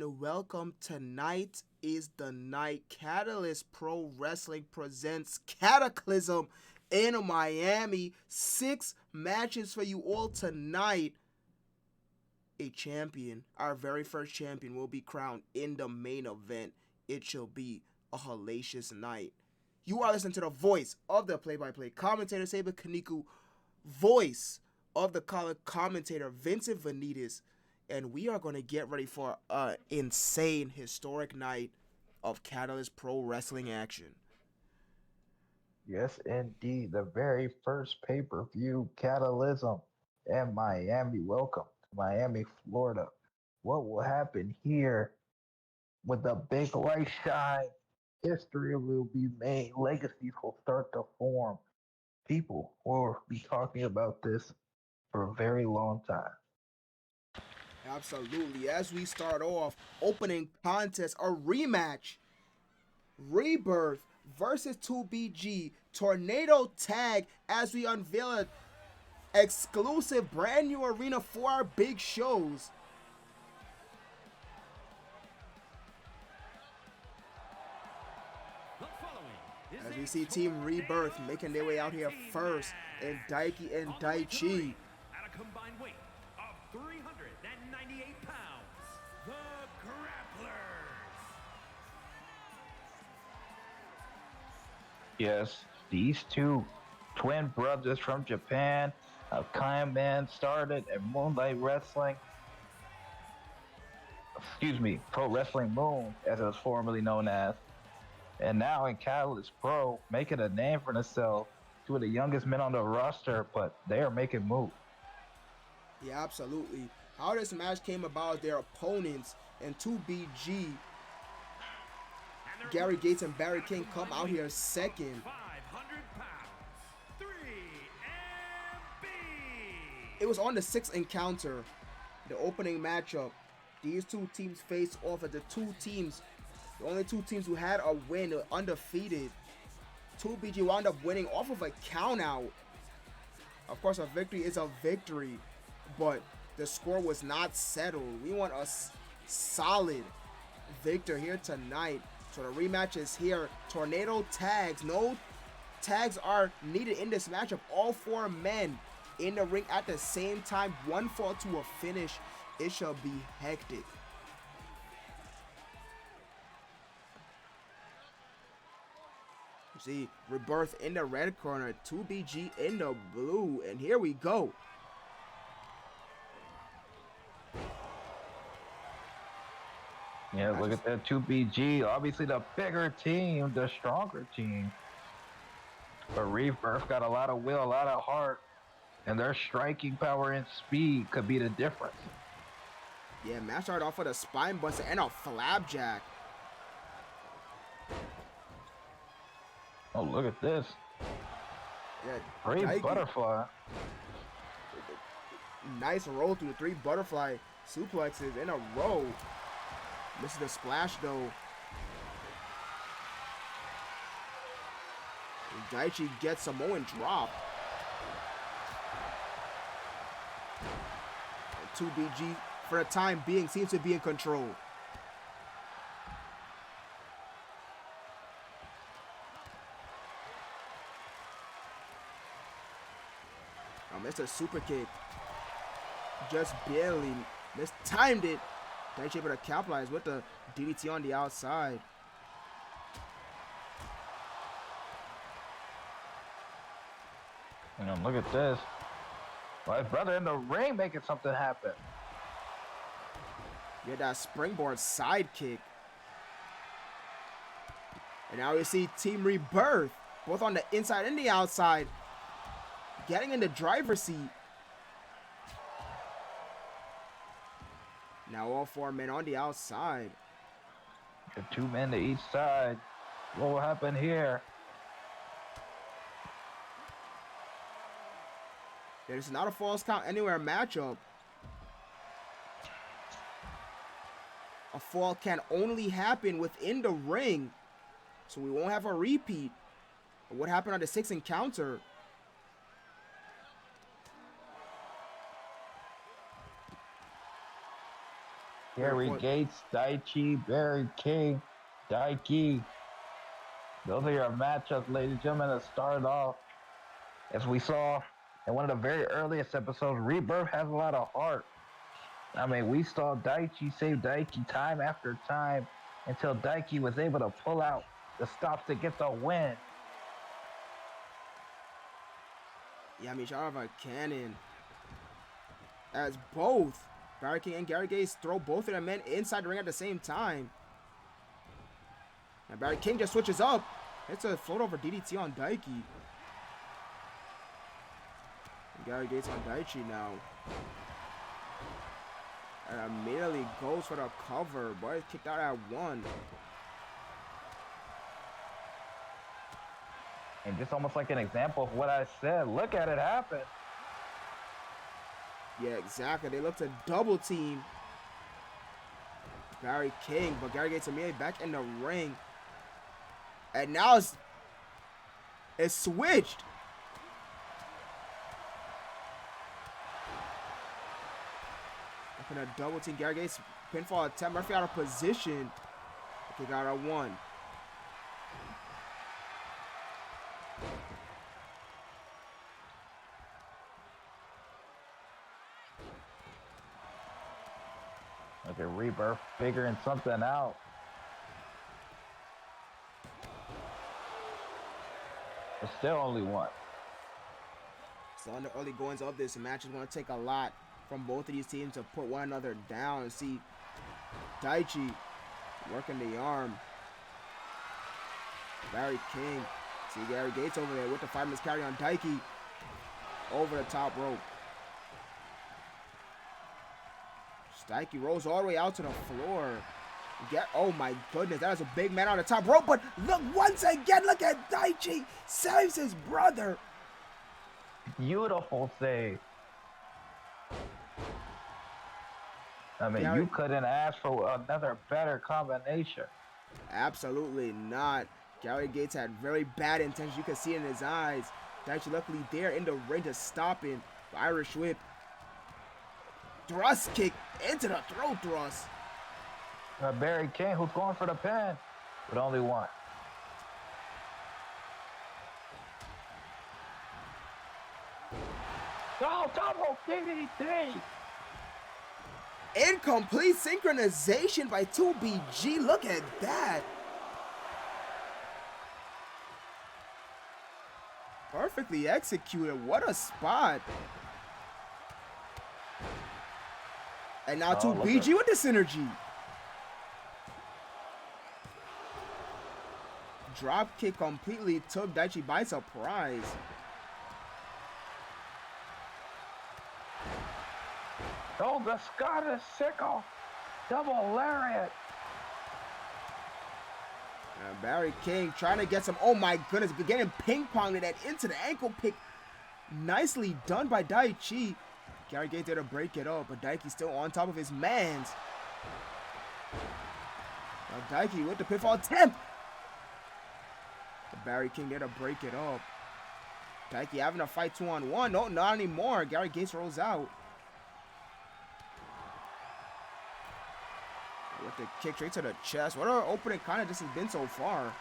and welcome. Tonight is the night Catalyst Pro Wrestling presents Cataclysm in Miami. 6 matches for you all tonight. A champion, our very first champion, will be crowned in the main event. It shall be a hellacious night. You are listening to the voice of the play-by-play commentator, Saber Kaniku, voice of the color commentator, Vincent Vanitas, and we are going to get ready for an insane, historic night of Catalyst Pro Wrestling action. Yes, indeed. The very first pay-per-view Catalysm in Miami. Welcome to Miami, Florida. What will happen here with the big light shine? History will be made. Legacies will start to form. People will be talking about this for a very long time. Absolutely. As we start off, opening contest, a rematch. Rebirth versus 2BG. Tornado tag as we unveil an exclusive brand new arena for our big shows. As we see Team Rebirth making their way out here first, and Daiki and Daichi. At a combined weight of 398 pounds, the Grapplers. Yes, these two twin brothers from Japan, a Kaiman started at Moonlight Wrestling. Excuse me, Pro Wrestling Moon, as it was formerly known as. And now in Catalyst Pro, making a name for themselves. Two of the youngest men on the roster, but they are making moves. Yeah, absolutely. How this match came about, their opponents and 2BG, Gary Gates and Barry King, come out here second. 500 pounds, 3MB. It was on the 6th encounter, the opening matchup. These two teams faced off at the only two teams who had a win, undefeated. 2BG wound up winning off of a countout. Of course, a victory is a victory, but the score was not settled. We want a solid victor here tonight. So the rematch is here. Tornado tags. No tags are needed in this matchup. All 4 men in the ring at the same time. One fall to a finish. It shall be hectic. See, Rebirth in the red corner, 2BG in the blue, and here we go. Yeah, look at that 2BG. Obviously the bigger team, the stronger team. But Rebirth got a lot of will, a lot of heart, and their striking power and speed could be the difference. Yeah, match started off with a spine buster and a flapjack. Oh, look at this. Yeah, Great Daiki, butterfly. nice roll through 3 butterfly suplexes in a row. Misses the splash though. And Daichi gets Samoan drop. And 2BG, for the time being, seems to be in control. Missed a super kick. Just barely mistimed it. Daichi able to capitalize with the DDT on the outside. Look at this. My brother in the ring making something happen. Get that springboard side kick. And now we see Team Rebirth, both on the inside and the outside, getting in the driver's seat. Now all 4 men on the outside. The 2 men to each side. What will happen here? There's not a false count anywhere matchup. A fall can only happen within the ring. So we won't have a repeat of what happened on the 6th encounter. Gary Gates, Daichi, Barry King, Daiki. Those are your matchups, ladies and gentlemen, that start off. As we saw in one of the very earliest episodes, Rebirth has a lot of heart. I mean, we saw Daichi save Daiki time after time until Daiki was able to pull out the stops to get the win. Yeah, I mean, shout out a cannon. As both Barry King and Gary Gates throw both of their men inside the ring at the same time. And Barry King just switches up. It's a float over DDT on Daiki. And Gary Gates on Daichi now. And immediately goes for the cover. Boy, kicked out at 1. And just almost like an example of what I said. Look at it happen. Yeah, exactly. They look to double team Barry King, but Gary Gates immediately back in the ring. And now it's switched. Looking at double team Gary Gates. Pinfall attempt. Murphy out of position. Kick out at 1. Look at Rebirth figuring something out. But still only 1. So on the early goings of this match is going to take a lot from both of these teams to put one another down. And see Daichi working the arm. Barry King. See Gary Gates over there with the fireman's carry on Daiki. Over the top rope. Daiki rolls all the way out to the floor. Oh my goodness, that is a big man on the top rope. But look, once again, look at Daichi. Saves his brother. Beautiful save. I mean, you couldn't ask for another better combination. Absolutely not. Gary Gates had very bad intentions. You can see it in his eyes. Daichi luckily there in the ring to stop him. The Irish whip. Thrust kick into the throat thrust. Barry King, who's going for the pin, with only 1. Oh, double DDT! Incomplete synchronization by 2BG. Look at that. Perfectly executed. What a spot. And now 2BG with the synergy. Drop kick completely took Daichi by surprise. Oh, the Scottish sickle. Double lariat. Barry King trying to get some, oh my goodness, getting ping-ponged that into the ankle pick. Nicely done by Daichi. Gary Gates there to break it up, but Daiki still on top of his mans. Now Daiki with the pitfall attempt. But Barry King there to break it up. Daiki having a fight 2-on-1. No, not anymore. Gary Gates rolls out. With the kick straight to the chest. What our opening kind of just has been so far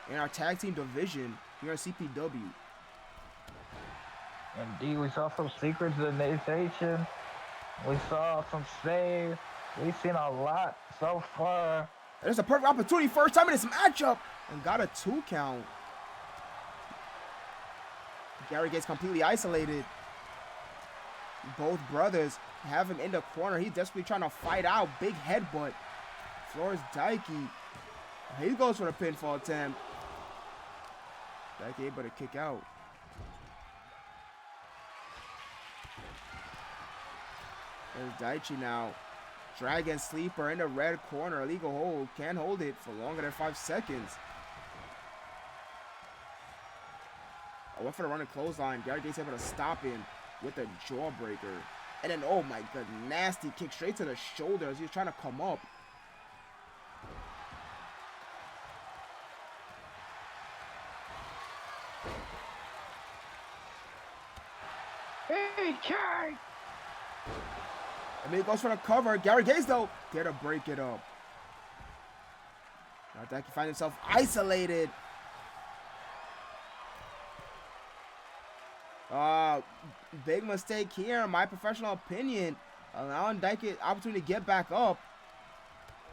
in our tag team division here at CPW. Indeed, we saw some synchronization. We saw some saves. We've seen a lot so far. There's a perfect opportunity first time in this matchup. And got a 2 count. Gary gets completely isolated. Both brothers have him in the corner. He's desperately trying to fight out. Big headbutt. Floors Daiki. He goes for the pinfall attempt. Daiki able to kick out. There's Daichi now. Dragon Sleeper in the red corner. Illegal hold. Can't hold it for longer than 5 seconds. I went for the running clothesline. Gary Gates able to stop him with a jawbreaker. And then, oh my god, nasty kick straight to the shoulder as he was trying to come up. BK! I mean, it goes for the cover. Gary Gaze, though, there to break it up. Now Daiki finds himself isolated. Big mistake here, in my professional opinion. Allowing Daiki an opportunity to get back up.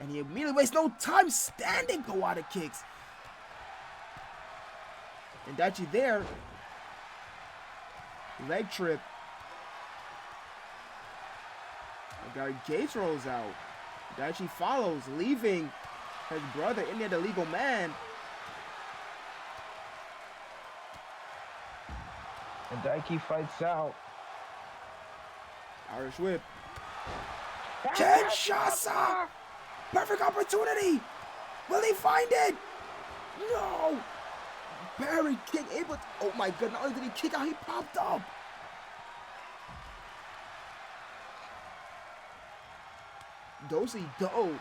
And he immediately wastes no time standing Kawada kicks. And Daichi there. Leg trip. And Gary Gates rolls out. Daichi follows, leaving his brother in there, the legal man. And Daiki fights out. Irish whip. Kinshasa! Perfect opportunity! Will he find it? No! Barry King able to, oh my god, not only did he kick out, he popped up! Dosey Do.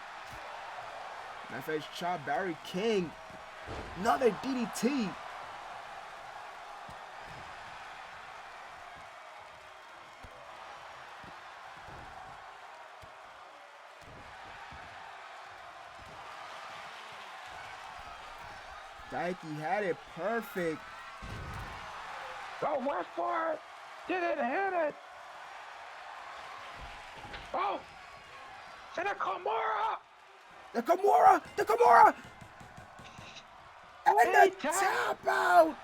Knife edge chop, Barry King. Another DDT. Daiki had it perfect. Oh, went for it. Didn't hit it. Oh, and a Kimura. The Kimura! The Kimura! And Hey, the tap out!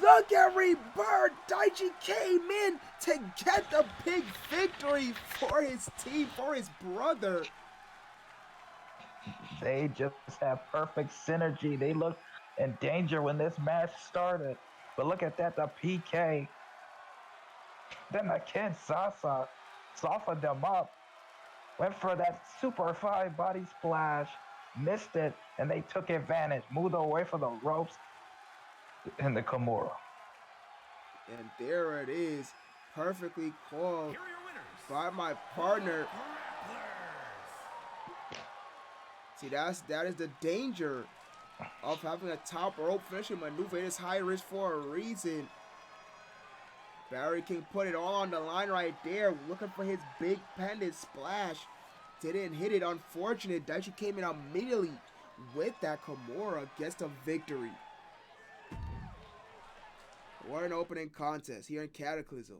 Look at Rebirth! Daichi came in to get the big victory for his team, for his brother. They just have perfect synergy. They looked in danger when this match started. But look at that, the PK. Then the Kinshasa softened them up. Went for that super fly body splash. Missed it, and they took advantage. Moved away from the ropes and the Kimura. And there it is. Perfectly called Here are your winners. by my partner. Grapplers. See, that is the danger of having a top rope finishing maneuver. It is high risk for a reason. Barry King put it all on the line right there, looking for his big pendant splash. Didn't hit it, unfortunate. Daichi came in immediately with that Kimura, gets the victory. What an opening contest here in Cataclysm.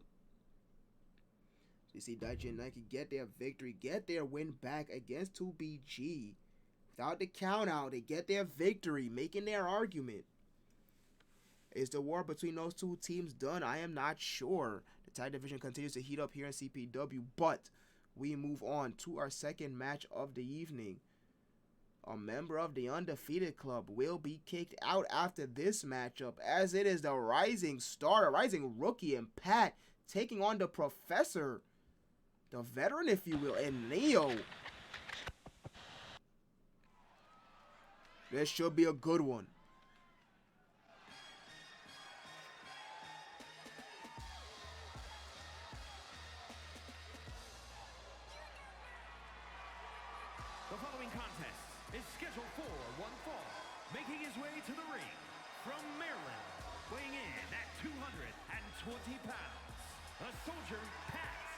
You see Daichi and Nike get their victory, get their win back against 2BG. Without the count out, they get their victory, making their argument. Is the war between those two teams done? I am not sure. The tag division continues to heat up here in CPW, but we move on to our second match of the evening. A member of the Undefeated Club will be kicked out after this matchup, as it is the rising star, rising rookie, and Pat taking on the Professor, the veteran, if you will, and Neo. This should be a good one. The following contest is scheduled for one fall. Making his way to the ring from Maryland, weighing in at 220 pounds, a soldier, Pat.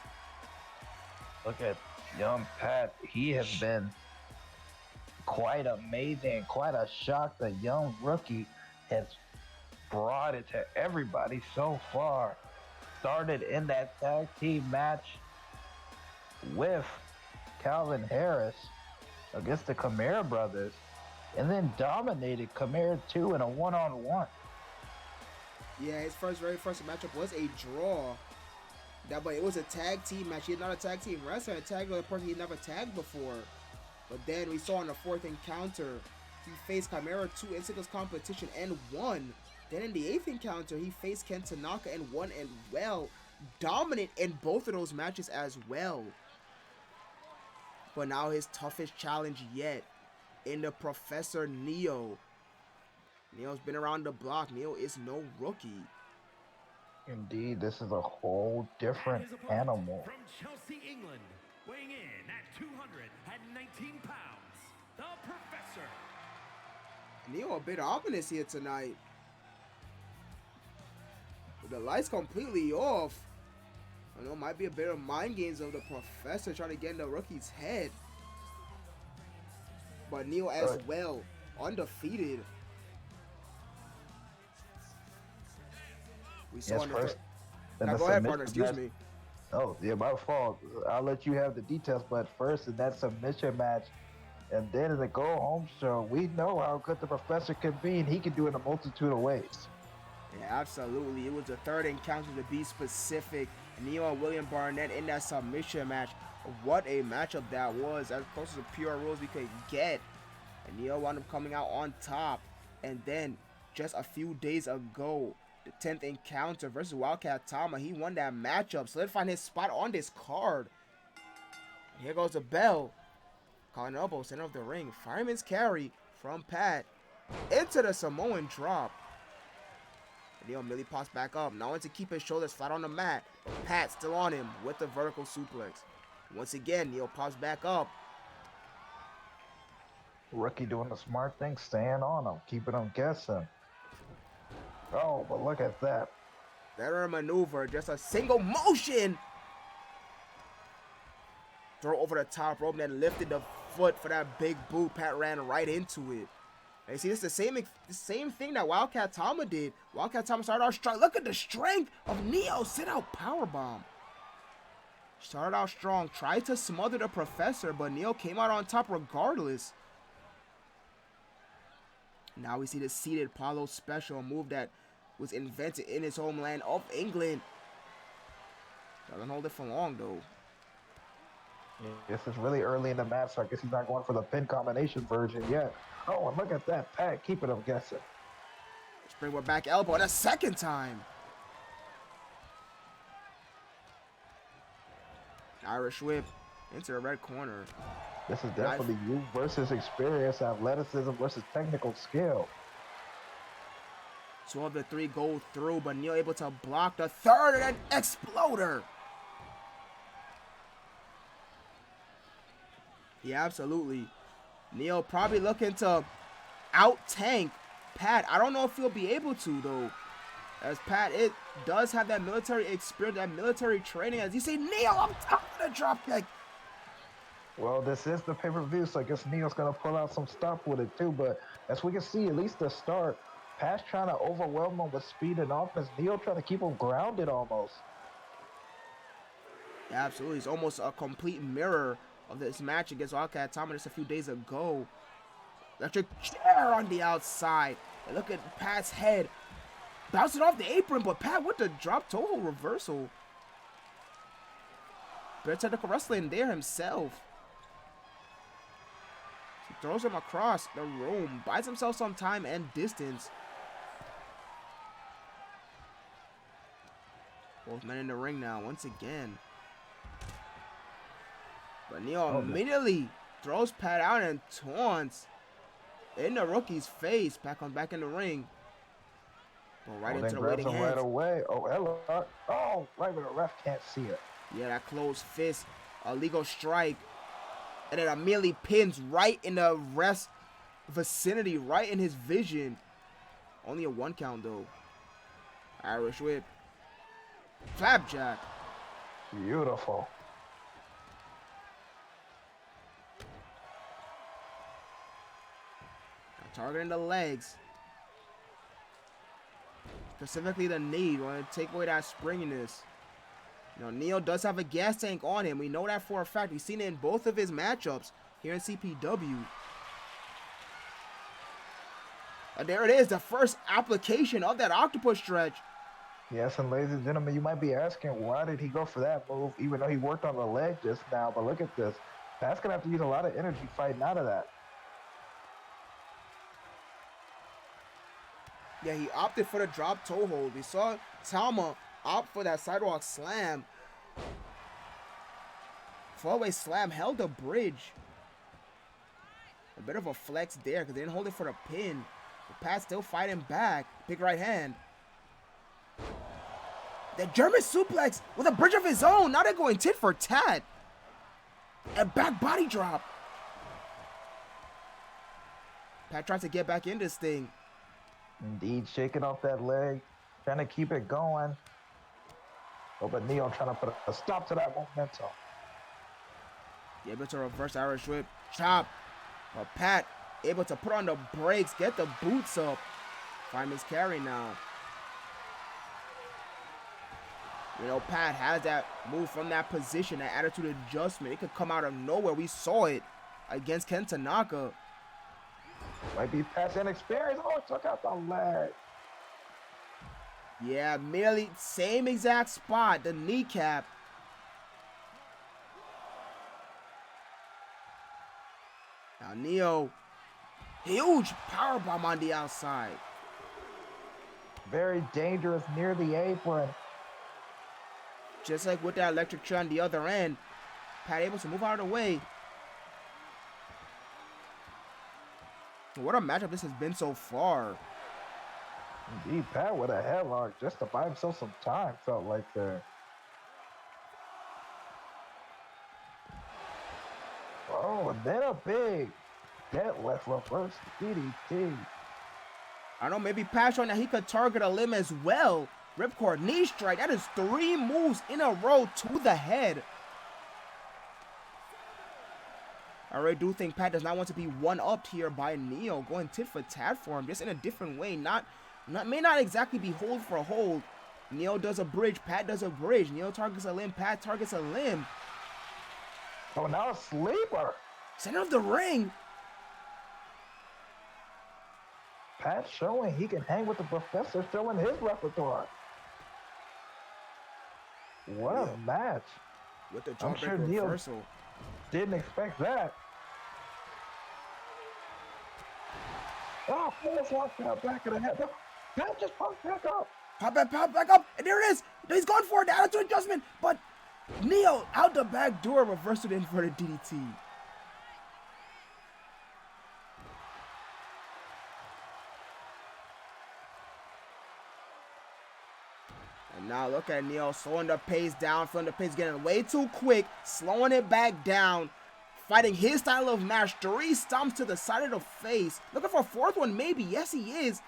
Look at young Pat. He has been quite amazing, quite a shock. The young rookie has brought it to everybody so far. Started in that tag team match with Calvin Harris against the Chimera brothers, and then dominated Chimera 2 in a one-on-one. Yeah, his very first matchup was a draw. But it was a tag team match. He's not a tag team wrestler. A tag with a person he never tagged before. But then we saw in the fourth encounter, he faced Chimera 2 in singles competition and won. Then in the eighth encounter, he faced Ken Tanaka and won, and well, dominant in both of those matches as well. But now his toughest challenge yet in the Professor Neo. Neo's been around the block. Neo is no rookie. Indeed, this is a whole different And his opponent animal. from Chelsea, England, weighing in at 219 pounds, the Professor. Neo a bit ominous here tonight. With the lights completely off. I know it might be a bit of mind games of the professor trying to get in the rookie's head. But Neil as well, undefeated. We saw Yes, in the first. Now go ahead, partner. Excuse me. Oh, yeah, my fault. I'll let you have the details. But first, in that submission match, and then in the go home show, we know how good the professor can be, and he can do it in a multitude of ways. Yeah, absolutely. It was the third encounter to be specific. Neil and William Barnett in that submission match. What a matchup that was. As close to pure rules we could get. And Neil wound up coming out on top. And then, just a few days ago, the 10th encounter versus Wildcat Tama, he won that matchup, solidifying his spot on this card. And here goes the bell. Calling an elbow, center of the ring. Fireman's carry from Pat into the Samoan drop. Neil immediately pops back up. Now wants to keep his shoulders flat on the mat. But Pat still on him with the vertical suplex. Once again, Neil pops back up. Rookie doing the smart thing, staying on him, keeping him guessing. Oh, but look at that. Better maneuver, just a single motion. Throw over the top rope and then lifted the foot for that big boot. Pat ran right into it. And you see, this is the same thing that Wildcat Tama did. Wildcat Tama started out strong. Look at the strength of Neo. Sit out powerbomb. Started out strong. Tried to smother the professor, but Neo came out on top regardless. Now we see the seated Paulo special, move that was invented in his homeland of England. Doesn't hold it for long, though. This is really early in the match, so I guess he's not going for the pin combination version yet. Oh, and look at that, Pat keeping him guessing. Springboard back elbow and a second time. Irish whip into the red corner. This is definitely youth versus experience, athleticism versus technical skill. 2 of the 3 go through, but Neil able to block the third and an exploder. Yeah, absolutely. Neil probably looking to out-tank Pat. I don't know if he'll be able to, though. As Pat, it does have that military experience, that military training. As you say, Neil, I'm top of the dropkick. Well, this is the pay-per-view, so I guess Neil's going to pull out some stuff with it, too. But as we can see, at least the start, Pat's trying to overwhelm him with speed and offense. Neil trying to keep him grounded almost. Yeah, absolutely. It's almost a complete mirror of this match against Wildcat Tama just a few days ago. Electric chair on the outside. And look at Pat's head. Bouncing off the apron, but Pat with the drop toe hold reversal. Better technical wrestling there himself. He throws him across the room. Buys himself some time and distance. Both men in the ring now once again. But Neil immediately throws Pat out and taunts in the rookie's face. Pat comes back in the ring. But right into the waiting hands. Right away. Oh, hello. Oh, right where the ref can't see it. Yeah, that closed fist. A legal strike. And then immediately pins right in the ref's vicinity. Right in his vision. Only a 1 count, though. Irish whip. Flapjack. Beautiful. Targeting the legs. Specifically the knee. Want to take away that springiness. You know, Neil does have a gas tank on him. We know that for a fact. We've seen it in both of his matchups here in CPW. And there it is. The first application of that octopus stretch. Yes, and ladies and gentlemen, you might be asking, why did he go for that move, even though he worked on the leg just now? But look at this. Pat's going to have to use a lot of energy fighting out of that. Yeah, he opted for the drop toe hold. We saw Tama opt for that sidewalk slam. Fallaway slam held the bridge. A bit of a flex there because they didn't hold it for the pin. But Pat still fighting back. Big right hand. The German suplex with a bridge of his own. Now they're going tit for tat. And back body drop. Pat tries to get back in this thing. Indeed, shaking off that leg, trying to keep it going. Oh, but Neo trying to put a stop to that momentum. Able to reverse Irish whip. Chop. But Pat able to put on the brakes. Get the boots up. Fireman's carry now. You know, Pat has that move from that position, that attitude adjustment. It could come out of nowhere. We saw it against Ken Tanaka. Might be Pat's inexperience. Oh, took out the leg. Yeah, merely same exact spot, the kneecap. Now Neo, huge powerbomb on the outside. Very dangerous near the apron. Just like with that electric chair on the other end, Pat able to move out of the way. What a matchup this has been so far. Indeed, Pat with a headlock just to buy himself some time, felt like there. Oh, and then a big deadlift reverse DDT. I know maybe Pat showing that he could target a limb as well. Ripcord knee strike. That is 3 moves in a row to the head. I really do think Pat does not want to be one-upped here by Neo, going tit for tat for him, just in a different way. May not exactly be hold for hold. Neo does a bridge, Pat does a bridge. Neo targets a limb, Pat targets a limb. Oh, now a sleeper. Center of the ring. Pat showing he can hang with the professor, showing his repertoire. What a match. With the I'm jawbreaker sure Neo reversal. didn't expect that. Oh, almost lost that back of the head. Pat just popped back up. Pop back up, and there it is. He's gone for the attitude adjustment, but Neo out the back door, reversed it in for the DDT. And now look at Neo slowing the pace down, feeling the pace getting way too quick, slowing it back down, fighting his style of match. 3 stomps to the side of the face. Looking for a 4th one, maybe. Yes, he is.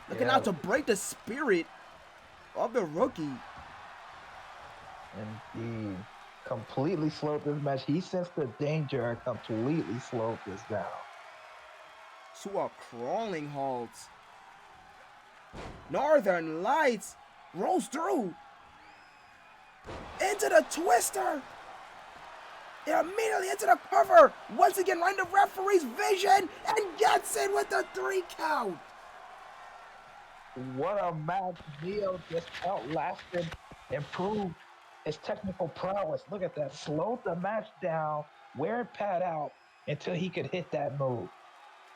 Looking out to break the spirit of the rookie. Indeed. Completely slowed this match. He sensed the danger and completely slowed this down. To a crawling halt. Northern Lights rolls through into the twister. Immediately into the cover. Once again, right in the referee's vision, and gets in with the 3 count. What a match. Neo just outlasted, improved his technical prowess. Look at that. Slowed the match down, wearing Pat out until he could hit that move.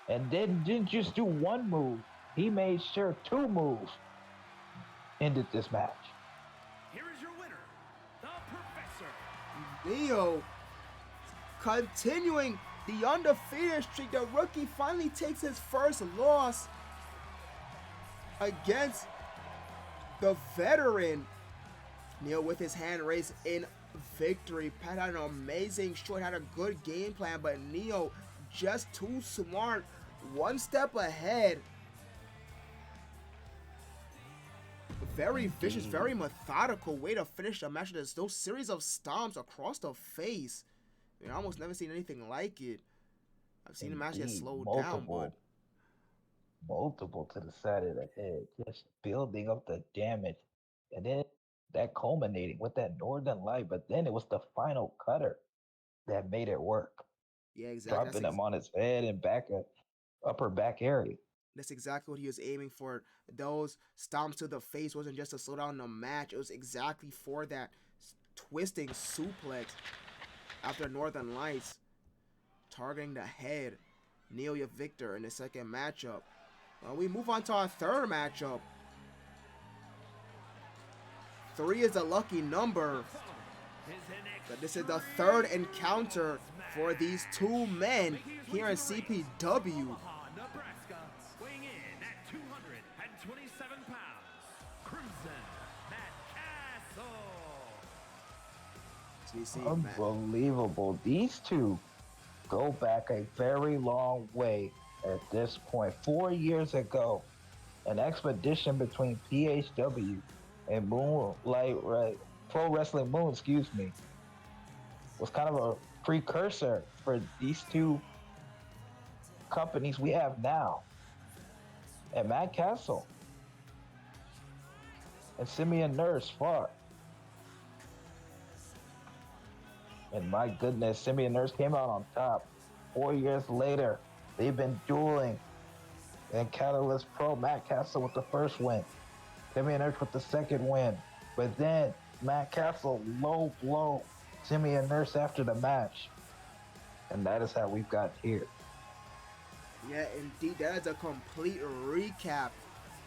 And then didn't just do 1 move. He made sure 2 moves ended this match. Here is your winner, the Professor. Neo continuing the undefeated streak. The rookie finally takes his first loss against the veteran. Neo with his hand raised in victory. Pat had an amazing short, had a good game plan, but Neo just too smart, 1 step ahead. Very vicious, very methodical way to finish the match. There's those series of stomps across the face. I mean, I almost never seen anything like it. I've seen the match get slowed down, but multiple to the side of the head, just building up the damage, and then that culminating with that Northern Light. But then it was the final cutter that made it work. Yeah, exactly. Dropping him on his head and upper back area. That's exactly what he was aiming for. Those stomps to the face wasn't just to slow down the match. It was exactly for that twisting suplex after Northern Lights, targeting the head. Neo your victor in the second matchup. We move on to our third matchup. 3 is a lucky number. But this is the third encounter for these 2 men here in CPW. Weighing in at 227 pounds, Crimson Matt Castle. Unbelievable. These 2 go back a very long way at this point. 4 years ago, An expedition between PHW and Pro Wrestling Moon, excuse me, was kind of a precursor for these two companies we have now. And Matt Castle and Simeon Nurse fought. And my goodness, Simeon Nurse came out on top. 4 years later, they've been dueling. And Catalyst Pro, Matt Castle with the first win. Simeon Nurse with the second win. But then Matt Castle low blow Simeon Nurse after the match. And that is how we've got here. Yeah, indeed, that is a complete recap.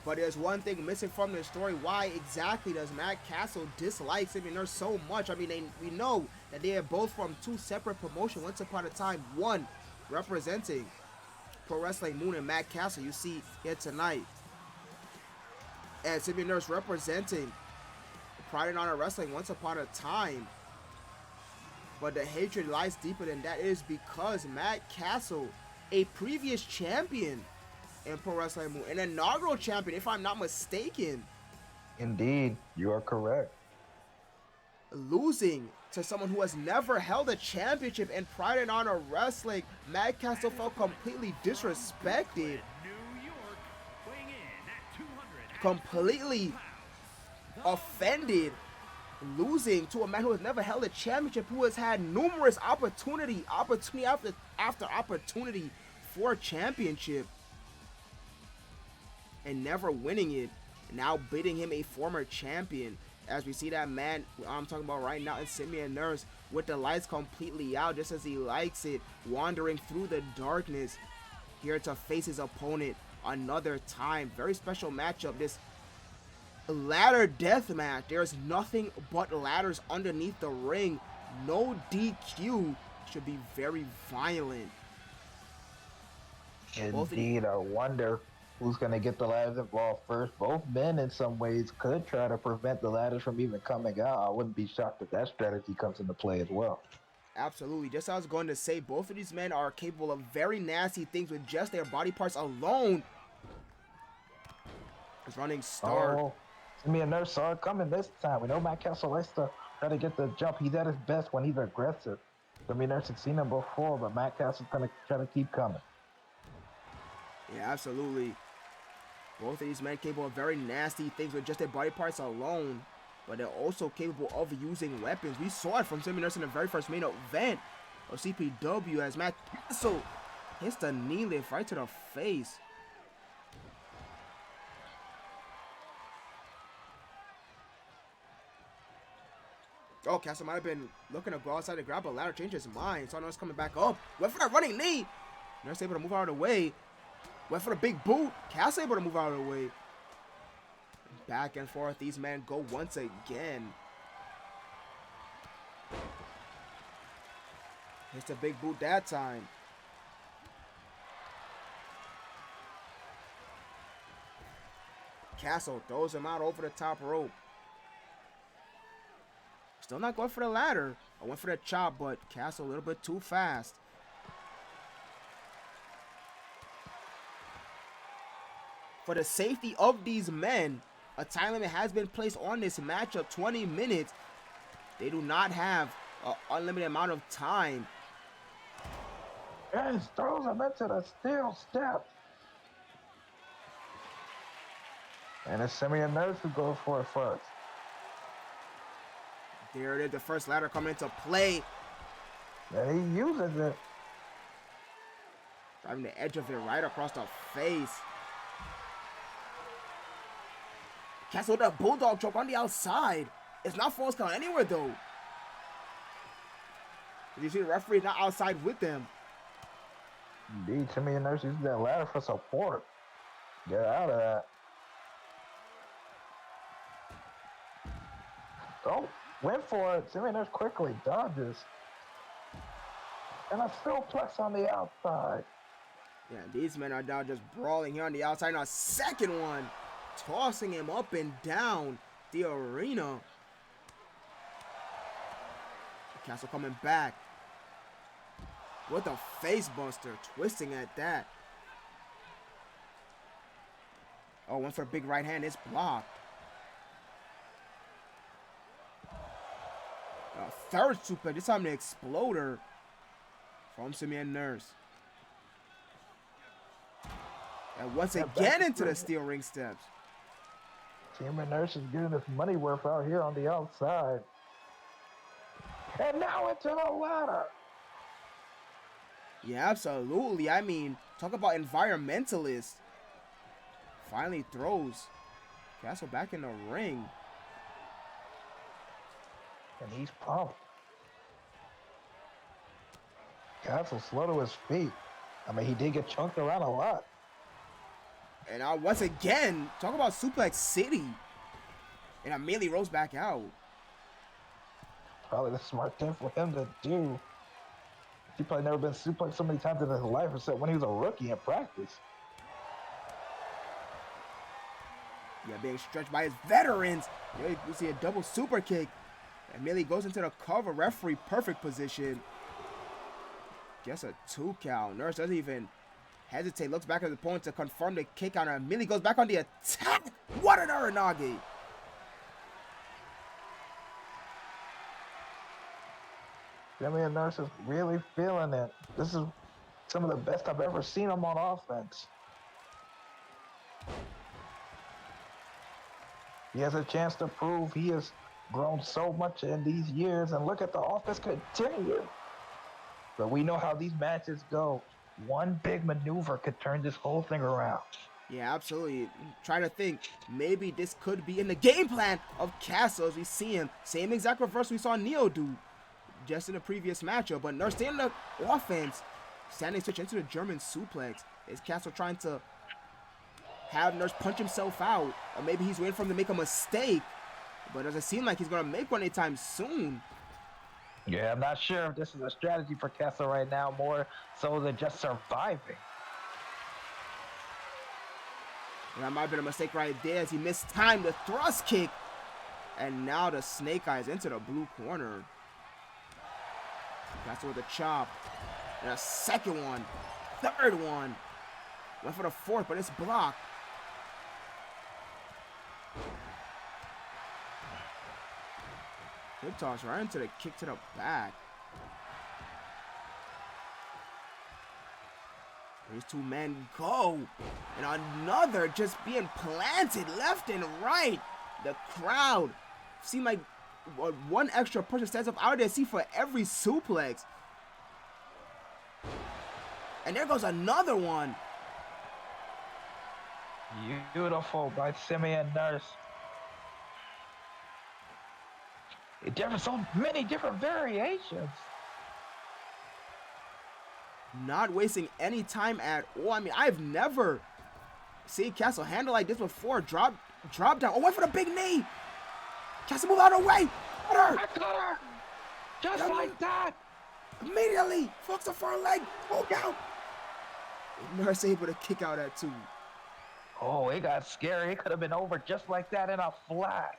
But there's one thing missing from the story. Why exactly does Matt Castle dislike Simeon Nurse so much? I mean, we know that they are both from two separate promotions. Once upon a time, one representing Pro Wrestling Moon and Matt Castle, you see here tonight. And Simeon Nurse representing Pride and Honor Wrestling once upon a time. But the hatred lies deeper than that. It is because Matt Castle, a previous champion in Pro Wrestling Moon, an inaugural champion, if I'm not mistaken. Indeed, you are correct. Losing to someone who has never held a championship in Pride and Honor Wrestling, Matt Castle felt completely disrespected. Completely offended, losing to a man who has never held a championship, who has had numerous opportunity after opportunity for a championship, and never winning it. Now bidding him a former champion. As we see that man I'm talking about right now is Simeon Nurse with the lights completely out, just as he likes it, wandering through the darkness, here to face his opponent another time. Very special matchup, this ladder death match. There's nothing but ladders underneath the ring. No DQ. Should be very violent. Indeed, I wonder who's going to get the ladders involved first. Both men, in some ways, could try to prevent the ladders from even coming out. I wouldn't be shocked if that strategy comes into play as well. Absolutely. Just as I was going to say, both of these men are capable of very nasty things with just their body parts alone. His running start. Oh, Simeon Nurse saw it coming this time. We know Matt Castle likes to try to get the jump. He's at his best when he's aggressive. Simeon Nurse had seen him before, but Matt Castle's going to try to keep coming. Yeah, absolutely. Both of these men capable of very nasty things with just their body parts alone, but they're also capable of using weapons. We saw it from Simeon Nurse in the very first main event of CPW as Matt Castle hits the knee lift right to the face. Oh, Castle might have been looking to go outside to grab a ladder, change his mind. Saw Nurse coming back up. Went for that running knee. Nurse able to move out of the way. Went for the big boot. Castle able to move out of the way. Back and forth, these men go once again. Hits the big boot that time. Castle throws him out over the top rope. Still not going for the ladder. I went for the chop, but Castle a little bit too fast. For the safety of these men, a time limit has been placed on this matchup, 20 minutes. They do not have an unlimited amount of time. Yes, throws him into the steel step. And it's Simeon Nurse who goes for it first. There it is, the first ladder coming into play. And he uses it. Driving the edge of it right across the face. Castle with a bulldog choke on the outside. It's not false count anywhere though. You see the referee not outside with them. Indeed, Simeon Nurse uses that ladder for support. Get out of that. Oh, went for it. Simeon Nurse quickly dodges. And a suplex on the outside. Yeah, these men are now just brawling here on the outside. And a second one. Tossing him up and down the arena. Castle coming back. With a face buster. Twisting at that. Oh, went for a big right hand. It's blocked. Third super. This time the exploder from Simeon Nurse. And once again into the steel ring steps. Simeon Nurse is getting his money worth out here on the outside. And now into the ladder. Yeah, absolutely. I mean, talk about environmentalist. Finally throws Castle back in the ring. And he's pumped. Castle slow to his feet. I mean, he did get chunked around a lot. And now once again, talk about Suplex City. And immediately rolls back out. Probably the smart thing for him to do. He probably never been suplexed so many times in his life except when he was a rookie in practice. Yeah, being stretched by his veterans. Yeah, you see a double super kick. And immediately goes into the cover. Referee perfect position. Just a 2 count. Nurse doesn't even hesitate. Looks back at the opponent to confirm the kick out. And immediately goes back on the attack. What an Uranage. Simeon Nurse is really feeling it. This is some of the best I've ever seen him on offense. He has a chance to prove he has grown so much in these years, and look at the offense continue. But we know how these matches go. One big maneuver could turn this whole thing around. Yeah, absolutely. I'm trying to think, maybe this could be in the game plan of Castle as we see him. Same exact reverse we saw Neo do just in the previous matchup. But Nurse staying in the offense, standing switch into the German suplex. Is Castle trying to have Nurse punch himself out? Or maybe he's waiting for him to make a mistake. But it doesn't seem like he's going to make one anytime soon. Yeah, I'm not sure if this is a strategy for Castle right now, more so than just surviving. And that might have been a mistake right there as he missed time the thrust kick. And now the Snake Eyes into the blue corner. Castle with a chop. And a second one. Third one. Went for the fourth, but it's blocked. Hip toss right into the kick to the back. These two men go. And another just being planted left and right. The crowd seemed like one extra person stands up out there see for every suplex. And there goes another one. Beautiful by Simeon Nurse. So many different variations. Not wasting any time at all. I mean, I've never seen Castle handle like this before. Drop down. Oh, went for the big knee. Castle move out of the way. I cut her. Just like that. Immediately. Fucks the far leg. Hold down. Nurse able to kick out at 2. Oh, it got scary. It could have been over just like that in a flash.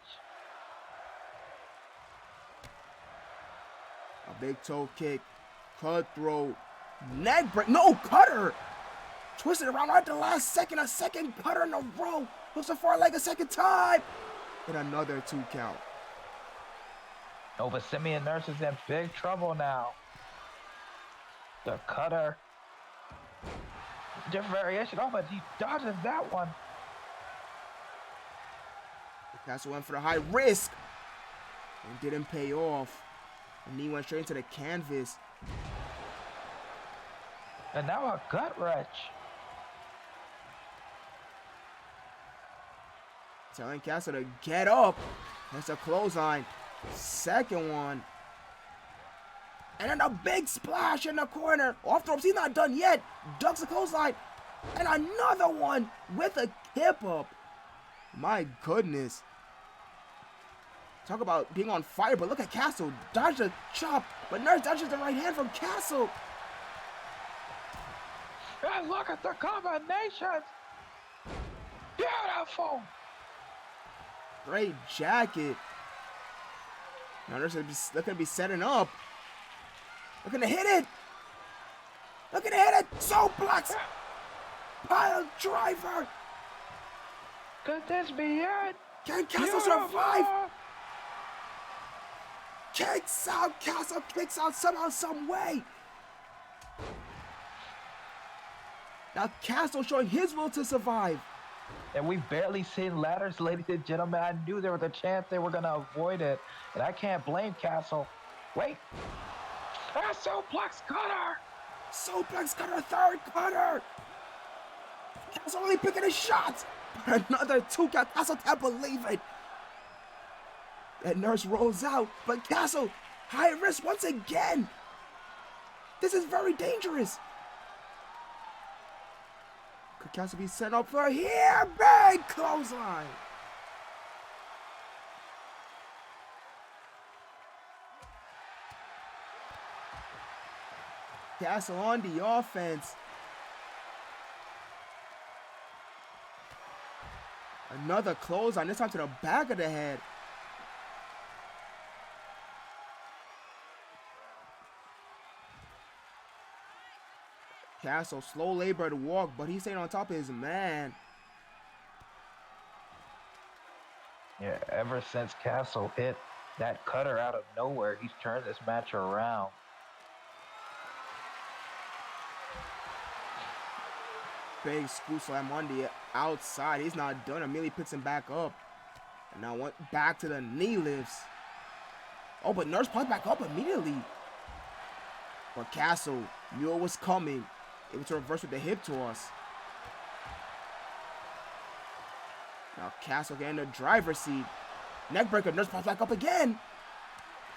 A big toe kick. Cutthroat. Neck break. No, cutter. Twisted around right at the last second. A second cutter in a row. Hooks the far leg a second time. And another 2 count. Oh, but Simeon Nurse is in big trouble now. The cutter. Different variation. Oh, but he dodges that one. Castle went for the high risk. And didn't pay off. And knee went straight into the canvas. And now a gut wrench. Telling Castle to get up. That's a clothesline. Second one. And then a big splash in the corner. Off the ropes. He's not done yet. Ducks the clothesline. And another one with a hip up. My goodness. Talk about being on fire, but look at Castle. Dodge the chop, but Nurse dodges the right hand from Castle. And look at the combinations. Beautiful. Great jacket. Now Nurse is looking to be setting up. Looking to hit it. Looking to hit it. So blocks. Pile driver. Could this be it? Can Castle survive? Kicks out. Castle kicks out somehow, some way. Now Castle showing his will to survive. And we've barely seen ladders, ladies and gentlemen. I knew there was a chance they were going to avoid it. And I can't blame Castle. Wait. Suplex cutter. Suplex cutter, third cutter. Castle only picking his shots. But another 2 count. Castle can't believe it. And Nurse rolls out. But Castle, high risk once again. This is very dangerous. Could Castle be set up for here? Big clothesline. Castle on the offense. Another clothesline, this time to the back of the head. Castle, slow labored walk, but he's staying on top of his man. Yeah, ever since Castle hit that cutter out of nowhere, he's turned this match around. Big scoop slam on the outside. He's not done. Immediately picks him back up. And now went back to the knee lifts. Oh, but Nurse punched back up immediately. But Castle knew it was coming. Able to reverse with the hip toss. Now Castle getting the driver's seat. Neckbreaker. Nurse pops back up again.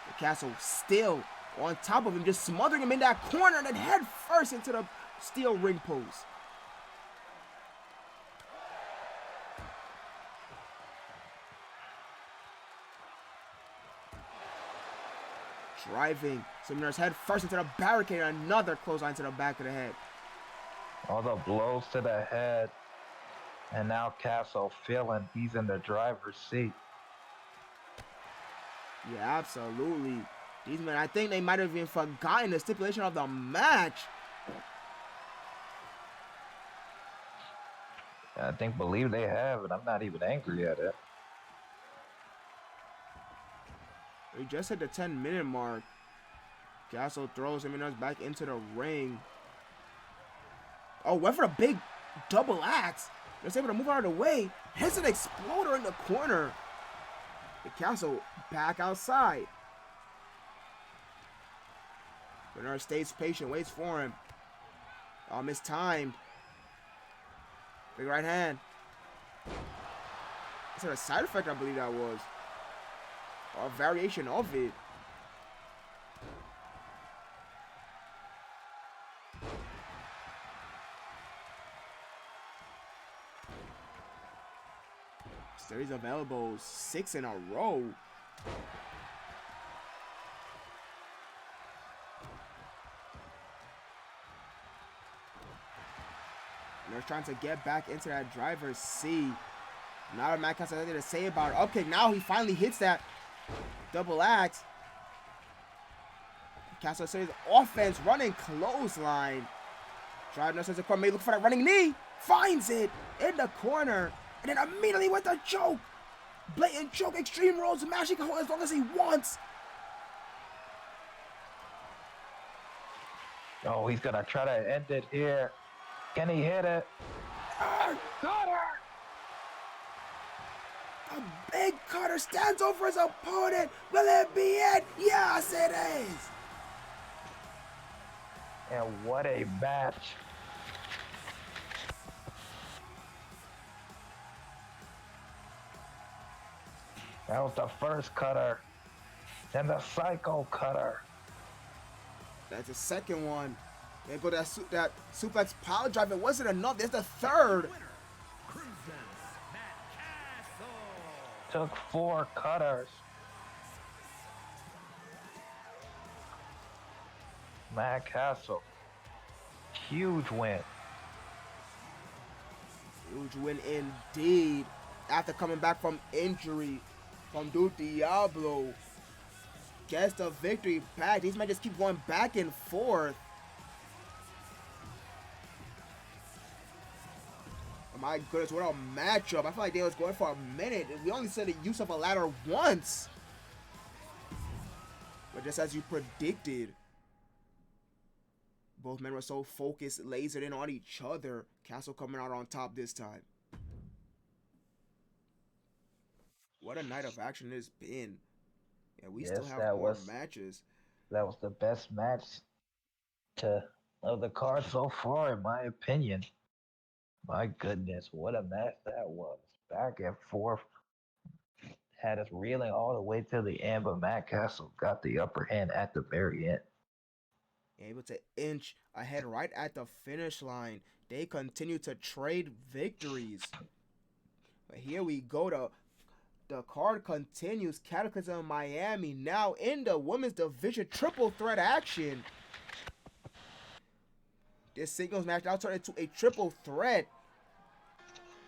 But Castle still on top of him, just smothering him in that corner and then head first into the steel ring post. Driving. Nurse head first into the barricade. Another clothesline to the back of the head. All the blows to the head. And now Castle feeling he's in the driver's seat. Yeah, absolutely. These men, I think they might have even forgotten the stipulation of the match. I believe they have, and I'm not even angry at it. They just hit the 10-minute mark. Castle throws him back into the ring. Oh, went for a big double axe. Just able to move out of the way. Hits an exploder in the corner. The Castle back outside. Bernard stays patient, waits for him. Oh, mistimed. Big right hand. Is that a side effect? I believe that was. Or a variation of it. Series of elbows, 6 in a row. Nurse trying to get back into that driver's seat. Not a Matt has anything to say about it. Okay, now he finally hits that double axe. Castle says offense, running clothesline. Drive Nurse as a corner, may look for that running knee. Finds it in the corner. And then immediately with the choke. Blatant choke, extreme rolls, mashing as long as he wants. Oh, he's going to try to end it here. Can he hit it? Cutter! A big cutter stands over his opponent. Will it be it? Yes, it is. And what a match. That was the first cutter. Then the psycho cutter. That's the second one. There go that suplex power drive. It wasn't enough. There's the third. Took 4 cutters. Matt Castle. Huge win. Huge win indeed. After coming back from injury from Du Diablo. Gets the victory back. These men just keep going back and forth. My goodness, what a matchup. I feel like they was going for a minute. We only said the use of a ladder once. But just as you predicted, both men were so focused, lasered in on each other. Castle coming out on top this time. What a night of action it's been. And we still Yes, have more matches. that was the best match to of the card so far, in my opinion. My goodness, what a match that was. Back and forth. Had us reeling all the way to the end, but Matt Castle got the upper hand at the very end. Able to inch ahead right at the finish line. They continue to trade victories. But here we go. The card continues. Cataclysm Miami now in the women's division triple threat action. This singles match now turned into a triple threat.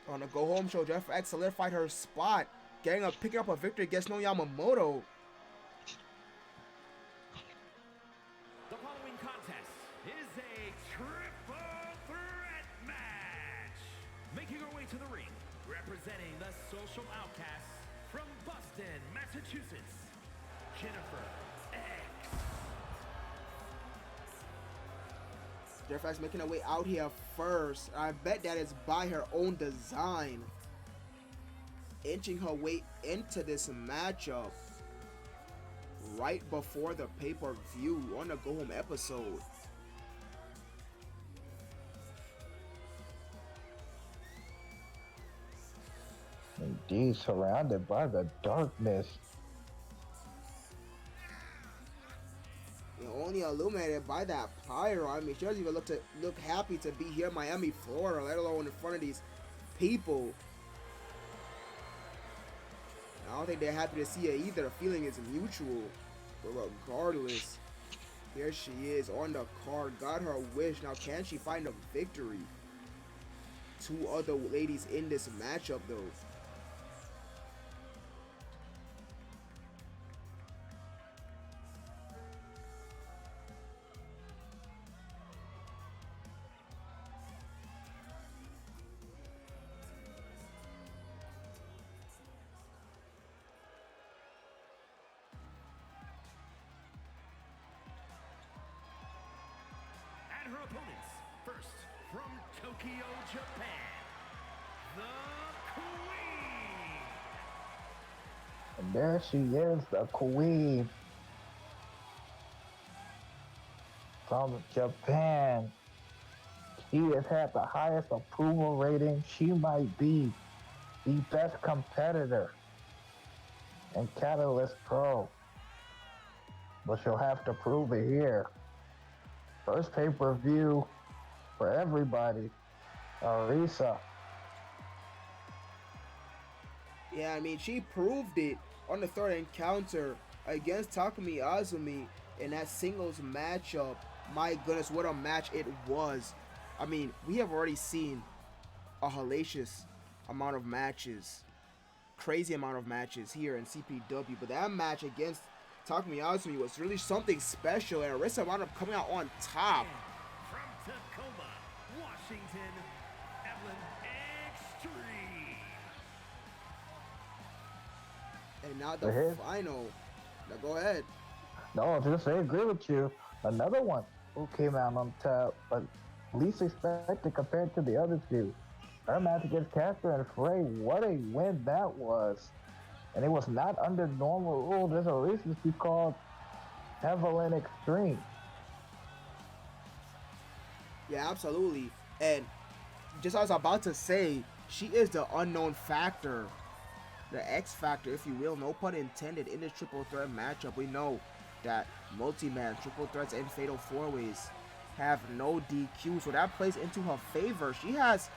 On the go home show, Jeff X solidified her spot, picking up a victory against No Yamamoto. The following contest is a triple threat match. Making her way to the ring, representing the social outcasts from Boston, Massachusetts, Jennifer X. Jennifer X making her way out here first. I bet that is by her own design. Inching her way into this matchup right before the pay-per-view on the Go Home episode. Indeed, surrounded by the darkness. You're only illuminated by that pyro. I mean, she doesn't even look happy to be here in Miami, Florida, let alone in front of these people. I don't think they're happy to see her either. The feeling is mutual. But regardless, here she is on the card. Got her wish. Now, can she find a victory? Two other ladies in this matchup, though. And her opponents, first from Tokyo, Japan, the Queen. And there she is, the Queen. From Japan. She has had the highest approval rating. She might be the best competitor in Catalyst Pro. But she'll have to prove it here. First pay-per-view for everybody. Arisa. Yeah, I mean, she proved it on the third encounter against Takumi Azumi in that singles matchup. My goodness, what a match it was. I mean, we have already seen a hellacious amount of matches, crazy amount of matches here in CPW, but that match against Takumi Azumi was really something special, and Arisa wound up coming out on top. From Tacoma, Washington, Evelyn Extreme. And now the final. Now go ahead. No, I was just I agree with you. Another one who came out on top, but least expected compared to the other two. Her match against Catherine Frey, what a win that was. And it was not under normal rules. There's a reason she called Evelyn Extreme. Yeah, absolutely. And just as I was about to say, she is the unknown factor, the X factor, if you will, no pun intended, in this triple threat matchup. We know that multi-man, triple threats, and fatal four-ways have no DQ, so that plays into her favor. She has,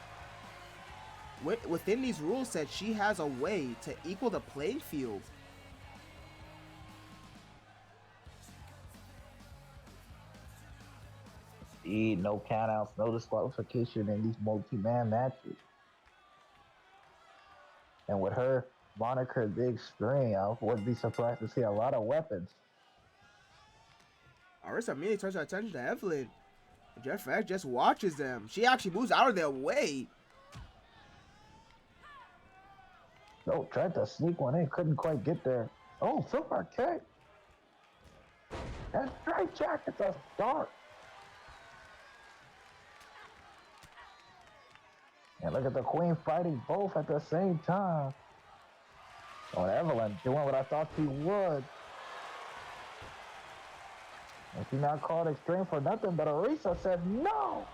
within these rule sets, she has a way to equal the playing field. Indeed, no countouts, no disqualification in these multi-man matches. And with her moniker Big String, I wouldn't be surprised to see a lot of weapons. Arisa immediately turns her attention to Evelyn. Jeff X just watches them. She actually moves out of their way. Oh, tried to sneak one in, couldn't quite get there. Oh, super kick. And straight jack at the start. And look at the Queen fighting both at the same time. Oh, Evelyn doing what I thought she would. And she not called extreme for nothing, but Arisa said no.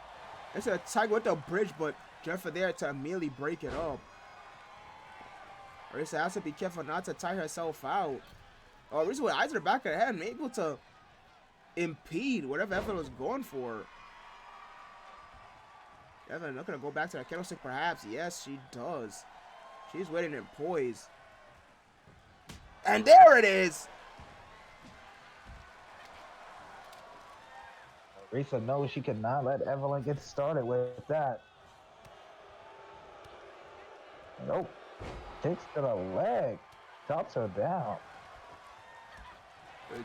It's a tag with the bridge, but Jennifer there to immediately break it up. Arisa has to be careful not to tie herself out. Oh, Arisa with eyes in the back of her head and able to impede whatever Evelyn was going for. Evelyn not gonna go back to that candlestick perhaps. Yes, she does. She's waiting in poise. And there it is! Arisa knows she cannot let Evelyn get started with that. Nope. Takes to the leg. Chops her down.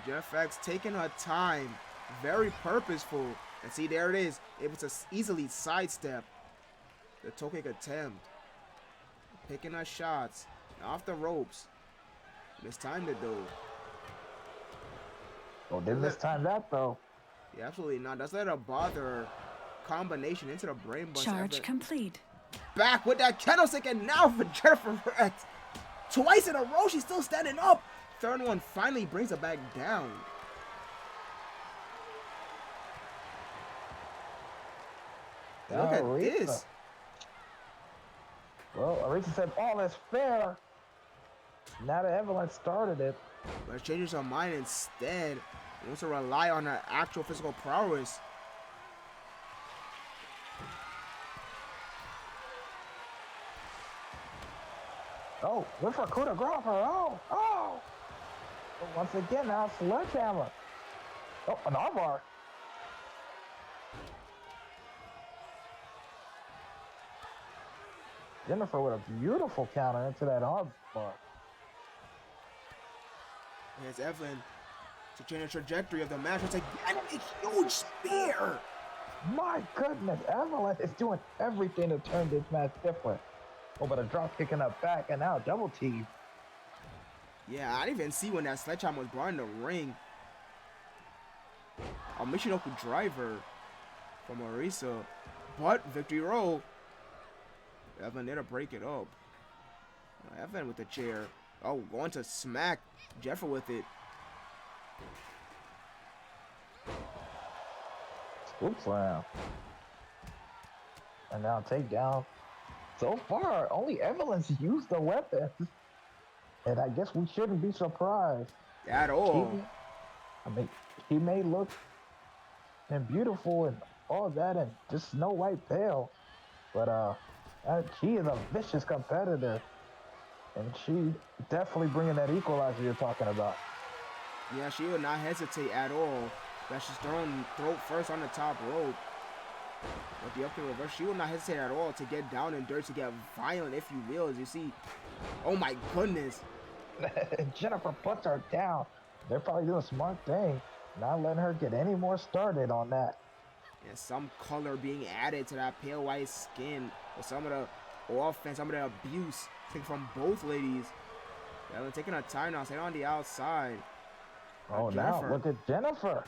Jeff X taking her time. Very purposeful. And see, there it is. Able to easily sidestep the toe kick attempt. Picking her shots. Off the ropes. Mistimed it though. Oh, didn't mistime that though. Yeah, absolutely not. That's let her bother her. Combination into the brain bust. Charge complete. Back with that candlestick, and now for Jennifer Rex. Twice in a row, she's still standing up. Third one finally brings her back down. Look at Arisa. this. Well, Arisa said all is fair. Now that Evelyn started it. But she changes her mind instead. And wants to rely on her actual physical prowess. Oh, with her coup de grace of her own. Oh! But once again, now sledgehammer. Oh, an armbar. Jennifer with a beautiful counter into that armbar. Here's Evelyn to change the trajectory of the match. It's again a huge spear. My goodness, Evelyn is doing everything to turn this match different. Oh, but a drop kick in the back and now double team. Yeah, I didn't even see when that sledgehammer was brought in the ring. A Michinoku driver from Arisa. But victory roll. Evan there to break it up. Evan with the chair. Oh, going to smack Jeffer with it. Scoop slam. And now takedown. So far, only Evelyn's used the weapons. And I guess we shouldn't be surprised. At all. She may look and beautiful and all that and just Snow White pale. But she is a vicious competitor. And she definitely bringing that equalizer you're talking about. Yeah, she would not hesitate at all. But she's throwing throat first on the top rope. With the up kick reverse, she will not hesitate at all to get down and dirt, to get violent, if you will. As you see, oh my goodness. Jennifer puts her down. They're probably doing a smart thing, not letting her get any more started on that. And some color being added to that pale white skin. With some of the offense, some of the abuse taken from both ladies. They're taking her time now, staying on the outside. Oh, now look at Jennifer.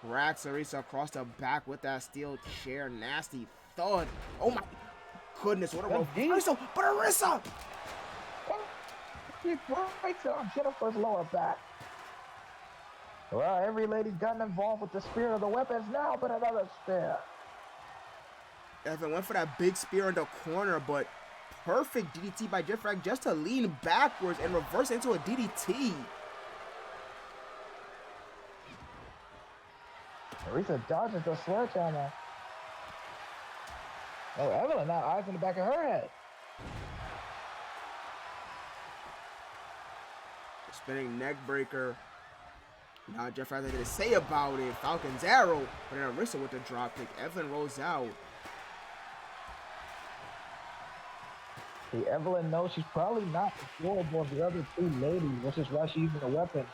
Rats Arisa across the back with that steel chair. Nasty thud. Oh my goodness, what a reversal. But Arisa! She breaks it on Jennifer's lower back. Well, every lady's gotten involved with the spear of the weapons now, but another spear. Evan went for that big spear in the corner, but perfect DDT by Jeff Rag just to lean backwards and reverse into a DDT. Arisa dodges the sledgehammer. Oh, Evelyn now eyes in the back of her head. Spinning neck breaker. Now Jeff has nothing to say about it. Falcon's arrow, but then Arisa with the drop kick. Evelyn rolls out. See, Evelyn knows she's probably not the floorable of the other two ladies, which is why she's using the weapons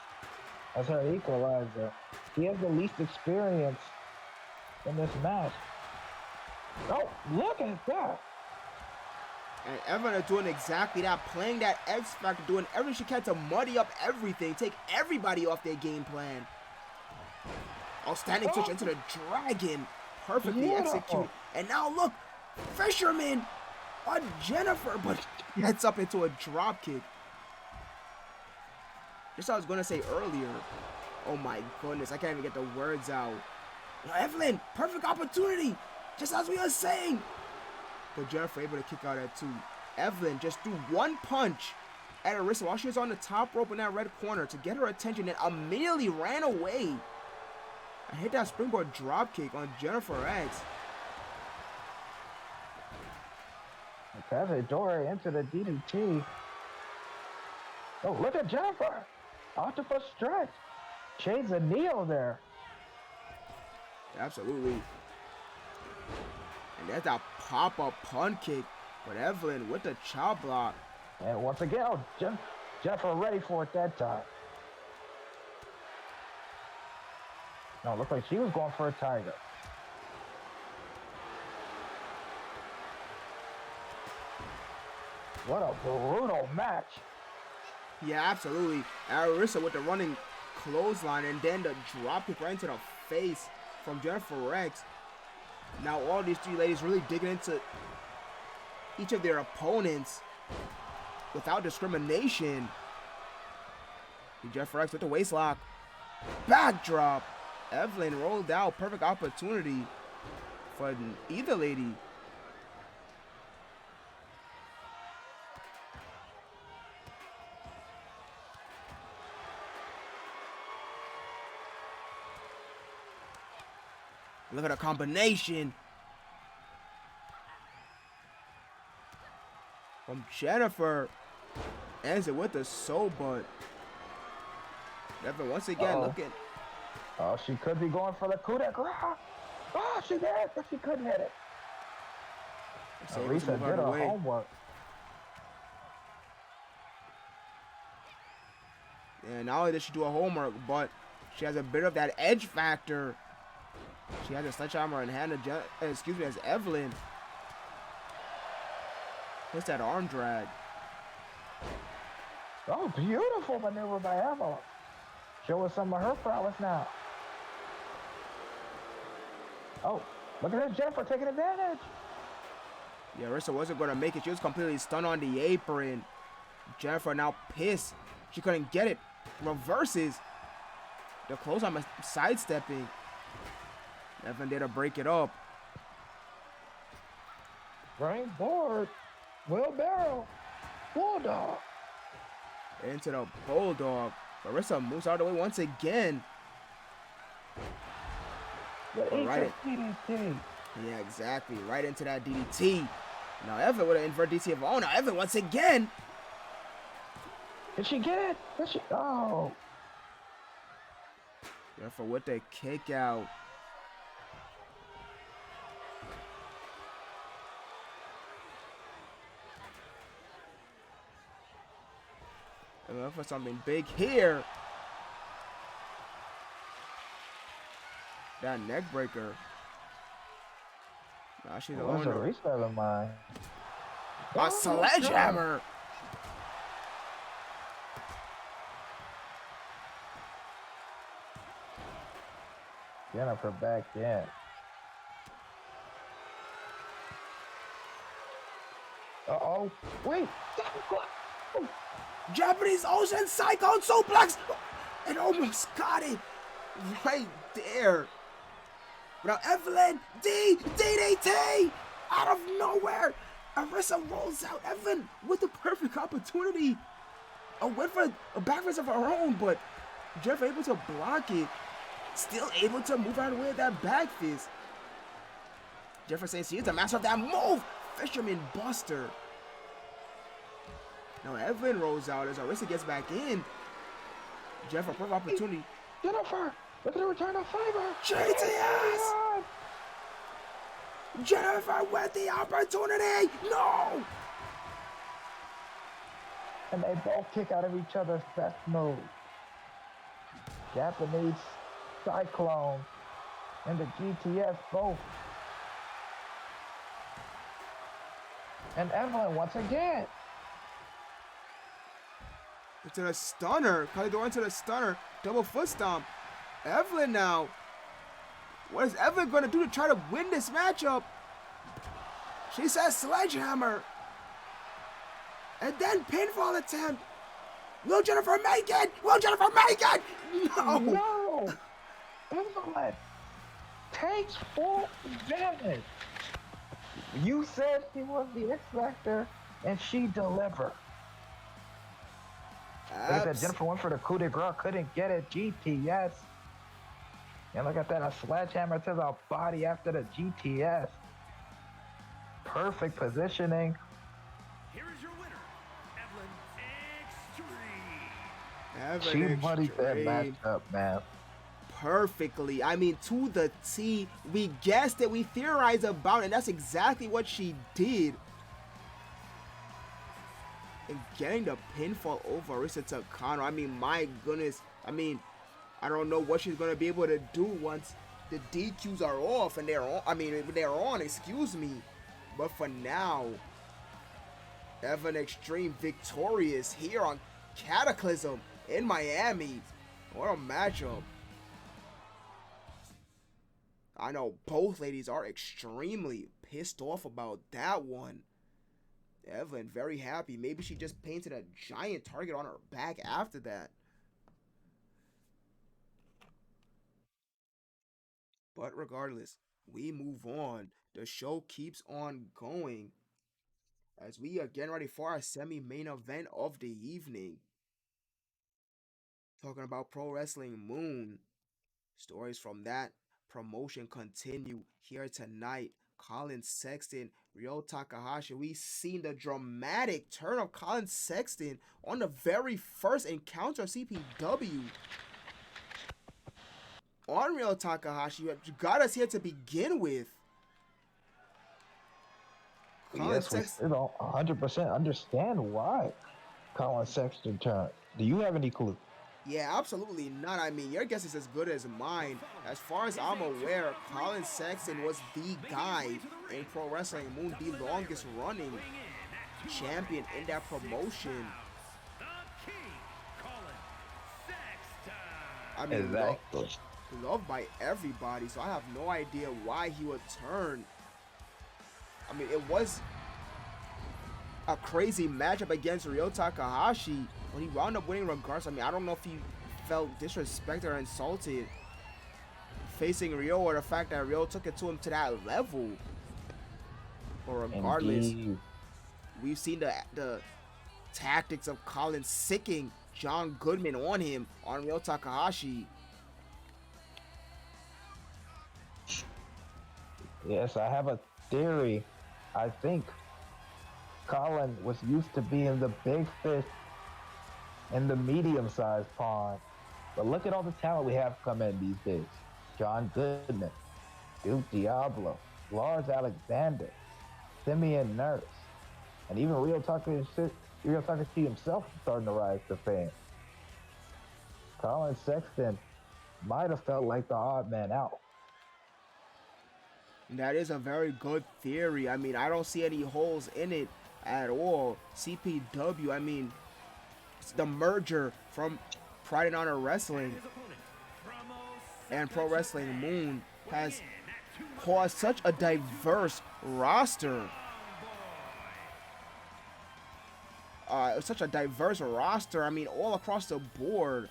as her equalizer. She has the least experience in this match. Oh, look at that. And Evelyn are doing exactly that, playing that X Factor, doing everything she can to muddy up everything, take everybody off their game plan. Outstanding switch into the Dragon, perfectly executed. And now look, Fisherman on Jennifer, but gets up into a drop kick. Just what I was going to say earlier. Oh my goodness, I can't even get the words out. Now Evelyn, perfect opportunity, just as we were saying. But Jennifer able to kick out at 2. Evelyn just threw one punch at Arisa while she was on the top rope in that red corner to get her attention and immediately ran away. And hit that springboard drop kick on Jennifer X. Cazadora into the DDT. Oh, look at Jennifer. Octopus stretch. Shades of Neo there. Absolutely. And that's a pop-up pun kick. But Evelyn with the chop block. And once again, Jennifer ready for it that time. No, looked like she was going for a tiger. What a brutal match. Yeah, absolutely. Arisa with the running clothesline and then the drop kick right into the face from Jennifer Rex. Now all these 3 ladies really digging into each of their opponents without discrimination. Jennifer Rex with the waist lock. Backdrop. Evelyn rolled out. Perfect opportunity for either lady. Look at the combination from Jennifer. Ends it with the soul butt. Evelyn once again looking. Oh, she could be going for the coup de grace. Oh, she did, but she couldn't hit it. Lisa did her homework. And not only did she do her homework, but she has a bit of that edge factor. She has a sledgehammer in hand, as Evelyn. What's that arm drag? Oh, beautiful maneuver by Evelyn. Show us some of her prowess now. Oh, look at this, Jennifer taking advantage. Yeah, Arisa wasn't going to make it. She was completely stunned on the apron. Jennifer now pissed. She couldn't get it. Reverses. The clothesline sidestepping. Evelyn did to break it up. Running board. Wheelbarrow. Bulldog. Into the Bulldog. Arisa moves out of the way once again. Right. DDT. Yeah, exactly. Right into that DDT. Now Evelyn with an invert DDT of her own. Now Evelyn once again. Did she get it? Did she? Oh. Jennifer with the kick out. And look for something big here. That neck breaker. Now she's alone. A sledgehammer. Jennifer back in. Uh-oh. Wait. Japanese Ocean Cyclone Suplex. And almost got it. Right there. Now Evelyn, DDT out of nowhere. Arisa rolls out. Evelyn with the perfect opportunity. Went for a backwards of her own, but Jeff able to block it. Still able to move out of the way of that back fist. Jefferson she is the master of that move. Fisherman Buster. Now Evelyn rolls out as Arisa gets back in. Jeff a perfect opportunity. Jennifer, look at the return of Fiber. JTS! Jennifer with the opportunity. No! And they both kick out of each other's best move. Japanese Cyclone and the GTS both. And Evelyn once again. Into the stunner. Calidor into the stunner. Double foot stomp. Evelyn now. What is Evelyn going to do to try to win this matchup? She says sledgehammer. And then pinfall attempt. Will Jennifer make it? Will Jennifer make it? No. No. Evelyn takes full damage. You said she was the X Factor, and she delivered. Like I said, Jennifer went for the coup de grace, couldn't get it. GTS. And look at that, a sledgehammer to the body after the GTS. Perfect positioning. Here is your winner, Evelyn Extreme. Evelyn She muddied that Extreme. matchup, man. Perfectly. I mean, to the T. We guessed it. We theorized about it. And that's exactly what she did. And getting the pinfall over Arisa Takano. I mean, my goodness. I mean, I don't know what she's going to be able to do once the DQs are off and they're on. I mean, they're on, excuse me. But for now, Evan Extreme victorious here on Cataclysm in Miami. What a matchup. I know both ladies are extremely pissed off about that one. Evelyn very happy. Maybe she just painted a giant target on her back after that. But regardless, we move on. The show keeps on going as we are getting ready for our semi-main event of the evening. Talking about Pro Wrestling Moon. Stories from that promotion continue here tonight. Colin Sexton, Ryo Takahashi. We've seen the dramatic turn of Colin Sexton on the very first encounter of CPW. On Ryo Takahashi, you got us here to begin with. Yes, we still don't 100% understand why Colin Sexton turned. Do you have any clue? Yeah, absolutely not. I mean, your guess is as good as mine. As far as I'm aware, Colin Sexton was the guy in Pro Wrestling Moon, the longest running champion in that promotion. I mean, Exactly. loved by everybody, so I have no idea why he would turn. I mean, it was a crazy matchup against Ryo Takahashi, but he wound up winning regardless. I mean, I don't know if he felt disrespected or insulted facing Ryo, or the fact that Ryo took it to him to that level. But regardless, Indeed. we've seen the tactics of Colin sicking John Goodman on him, on Ryo Takahashi. Yes, I have a theory. I think Colin was used to being the big fish in the medium-sized pond. But look at all the talent we have come in these days. John Goodman, Duke Diablo, Lars Alexander, Simeon Nurse, and even Ryo Takahashi himself is starting to rise to fame. Colin Sexton might have felt like the odd man out. That is a very good theory. I mean, I don't see any holes in it at all. CPW, I mean, it's the merger from Pride and Honor Wrestling and Pro Wrestling Moon has caused such a diverse roster. I mean, all across the board.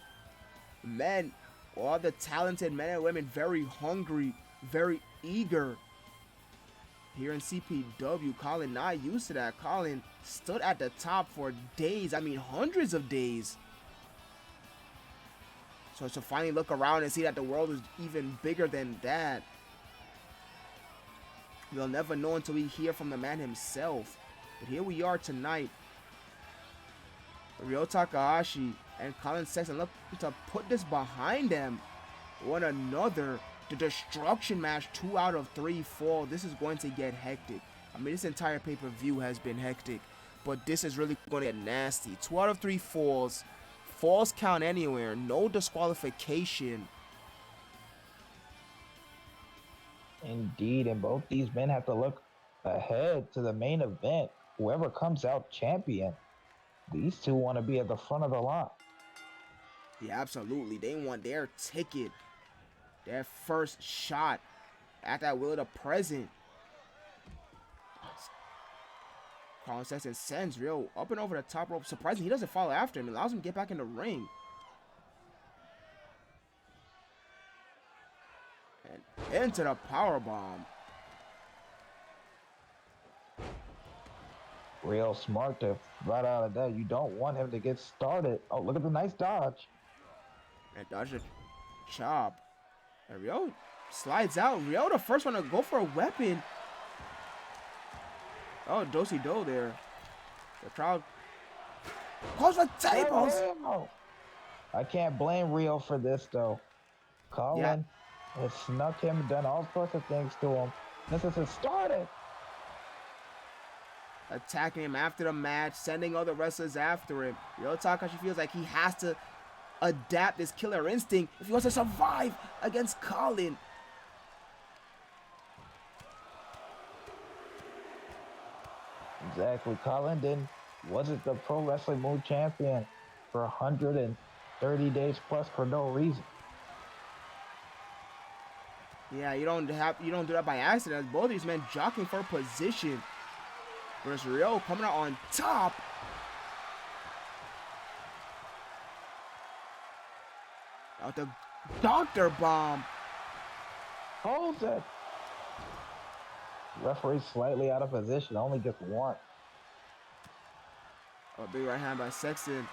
Men, all the talented men and women, very hungry, very eager. Here in CPW, Colin not used to that. Colin stood at the top for days. I mean, hundreds of days. So to finally look around and see that the world is even bigger than that, we'll never know until we hear from the man himself. But here we are tonight. Ryo Takahashi and Colin Sexton look to put this behind them. One another. The destruction match, 2 out of 3 fall. This is going to get hectic. I mean, this entire pay-per-view has been hectic, but this is really going to get nasty. 2 out of 3 falls. Falls count anywhere. No disqualification. Indeed, and both these men have to look ahead to the main event. whoever comes out champion, these two want to be at the front of the line. Yeah, absolutely. They want their ticket, their first shot at that Will of the Present. Colin Sexton sends Rio up and over the top rope. Surprising, he doesn't follow after him. It allows him to get back in the ring. And into the powerbomb. Real smart to right out of that. You don't want him to get started. Oh, look at the nice dodge. And dodge the chop. And Rio slides out. Rio the first one to go for a weapon. Oh, do-si-do there. The crowd calls for tables. I can't blame Rio for this, though. Colin has snuck him, done all sorts of things to him. This is started. Attacking him after the match, sending other wrestlers after him. Rio Takahashi feels like he has to adapt his killer instinct if he wants to survive against Colin. Exactly. Colin wasn't the Pro Wrestling Mood champion for 130 days plus for no reason. Yeah, you don't do that by accident. Both of these men jockeying for position. Versus Rio coming out on top. Out the Doctor Bomb. Holds it. Referee slightly out of position, only gets one. A big right hand by Sexton.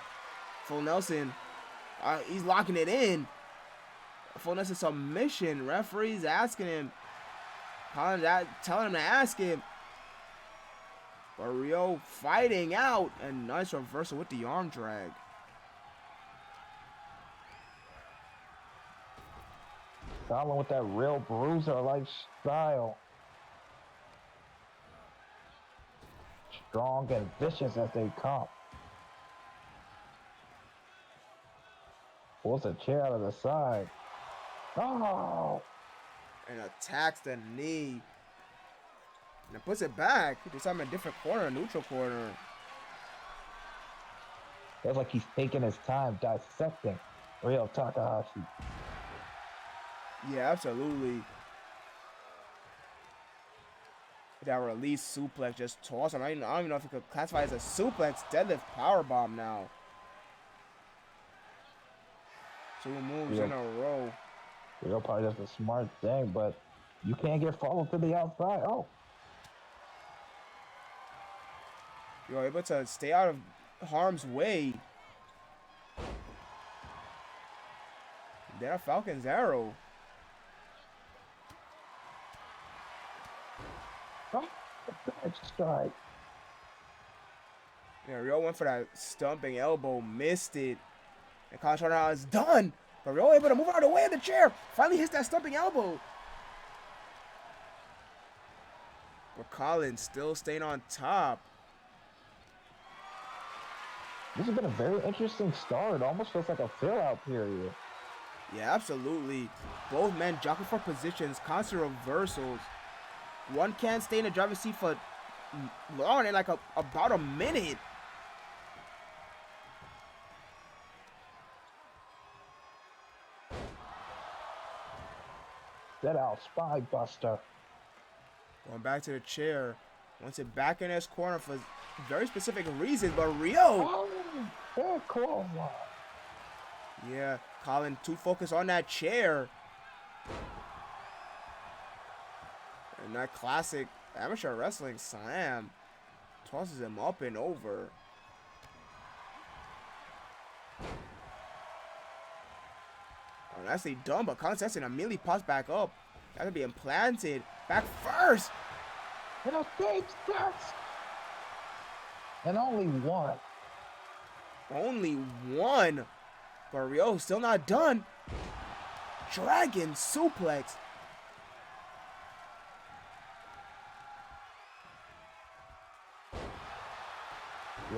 Full Nelson. He's locking it in. Full Nelson submission. Referee's asking him. Telling him to ask him. But Rio fighting out. And nice reversal with the arm drag. Colin with that real bruiser-like style. Strong and vicious as they come. Pulls a chair out of the side. Oh! And attacks the knee. And it puts it back. He something in a different corner, a neutral corner. Feels like he's taking his time dissecting Rio Takahashi. Yeah, absolutely. That release suplex just toss him. I don't even know if it could classify as a suplex. Deadlift powerbomb now. 2 moves in a row. Rio probably does a smart thing, but you can't get followed to the outside. Oh. You're able to stay out of harm's way. Then a Falcon's arrow. Oh, bad strike. Yeah, Rio went for that stumping elbow, missed it. And Colin Charlton is done. But Rio able to move out of the way of the chair. Finally hits that stumping elbow. But Colin still staying on top. This has been a very interesting start. It almost feels like a fill-out period. Yeah, absolutely. Both men jockeying for positions, constant reversals. One can't stay in the driver's seat for long, in like about a minute. Set out spy buster. Going back to the chair. Wants it back in his corner for very specific reasons, but Rio. Oh, very cool. Yeah, Colin too focused on that chair. And that classic amateur wrestling slam tosses him up and over. Oh, nicely done, but Colin Sexton immediately pops back up. That could be implanted. Back first. And a deep starts. And only one. Only one. But Rio still not done. Dragon suplex.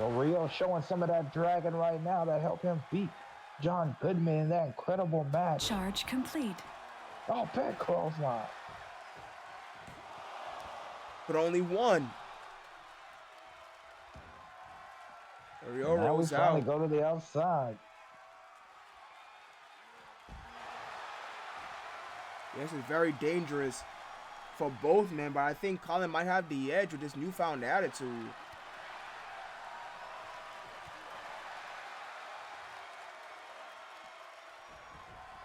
Rio showing some of that dragon right now that helped him beat John Goodman in that incredible match. Charge complete. Oh, bad clothesline. But only one. Rio And now we rolls finally out. go to the outside. This is very dangerous for both men, but I think Colin might have the edge with this newfound attitude.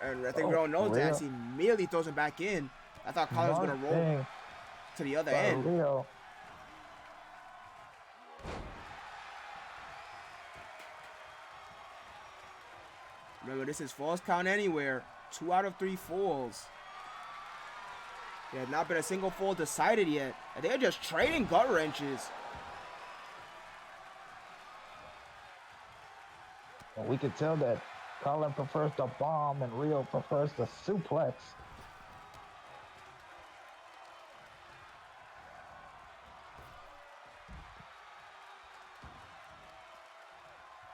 And I think Rio knows that as he immediately throws him back in. I thought Colin was going to roll to the other end. Rio. Remember, this is falls count anywhere. 2 out of 3 falls. There has not been a single fall decided yet. And they're just trading gut wrenches. And we could tell that Colin prefers the bomb and Rio prefers the suplex.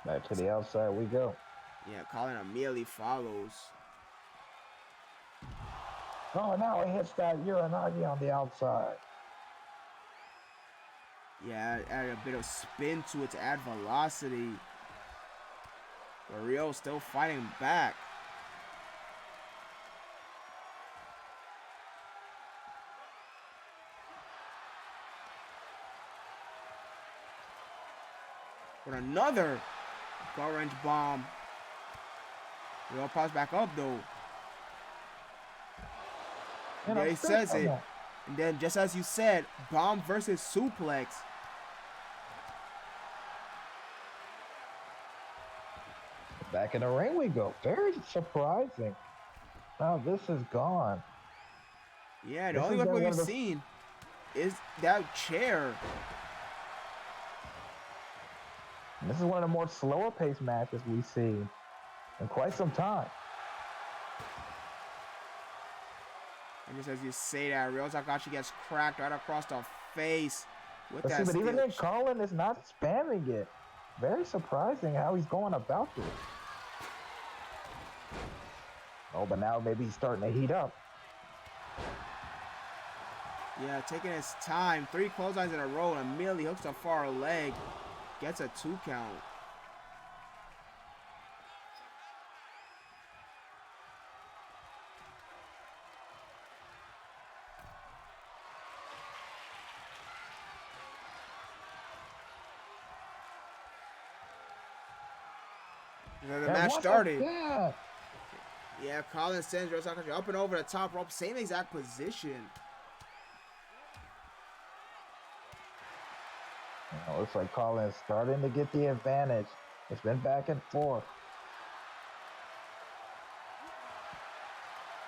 Back to the outside we go. Yeah, Colin immediately follows. Oh, now he hits that Uranagi on the outside. Yeah, add a bit of spin to it to add velocity. But Rio's still fighting back. But another gut wrench bomb. Rio pops back up though. And there he says it. And then just as you said, bomb versus suplex. Back in the ring we go. Very surprising how this is gone. Yeah, the only weapon we've seen is that chair. This is one of the more slower paced matches we've seen in quite some time. And just as you say that, Ryo Takahashi gets cracked right across the face with that But even steel then, Colin is not spamming it. Very surprising how he's going about this. Oh, but now maybe he's starting to heat up. Yeah, taking his time. 3 clotheslines in a row and immediately hooks the far leg. Gets a 2 count. The match started. Yeah, Colin sends Ryo Takahashi up and over the top rope. Same exact position. Looks like Colin's starting to get the advantage. It's been back and forth.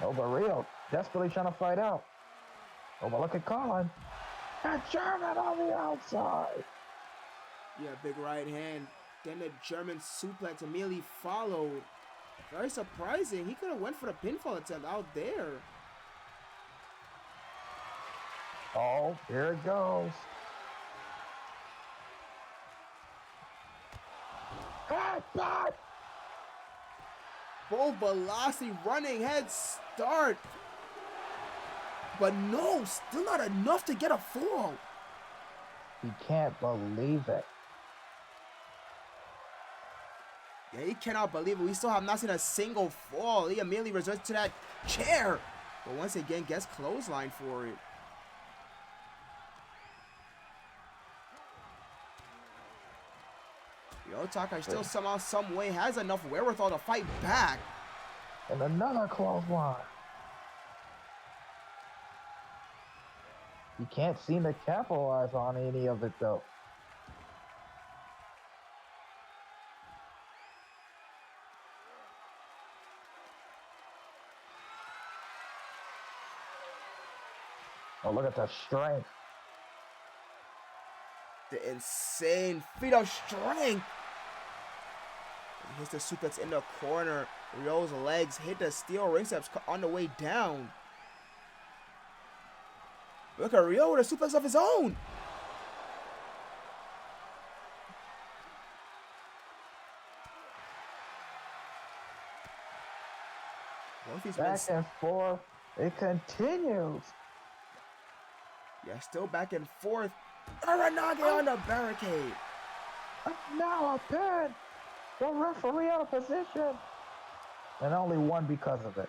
Oh, but Rio desperately trying to fight out. Oh, but look at Colin. That German on the outside. Yeah, big right hand. Then the German suplex immediately followed. Very surprising. He could have went for the pinfall attempt out there. Oh, here it goes. Full velocity running head start. But no, still not enough to get a fall. He can't believe it. Yeah, he cannot believe it. We still have not seen a single fall. He immediately resorts to that chair. But once again, gets clothesline for it. Ryo Takahashi still somehow, some way has enough wherewithal to fight back. And another clothesline. He can't seem to capitalize on any of it though. Oh, look at the strength. The insane feat of strength. He hits the suplex in the corner. Ryo's legs hit the steel ring steps on the way down. Look at Ryo with a suplex of his own. Back and forth. It continues. Yeah, still back and forth. Uranage on the barricade. Now a pin. The referee out of position. And only one because of it.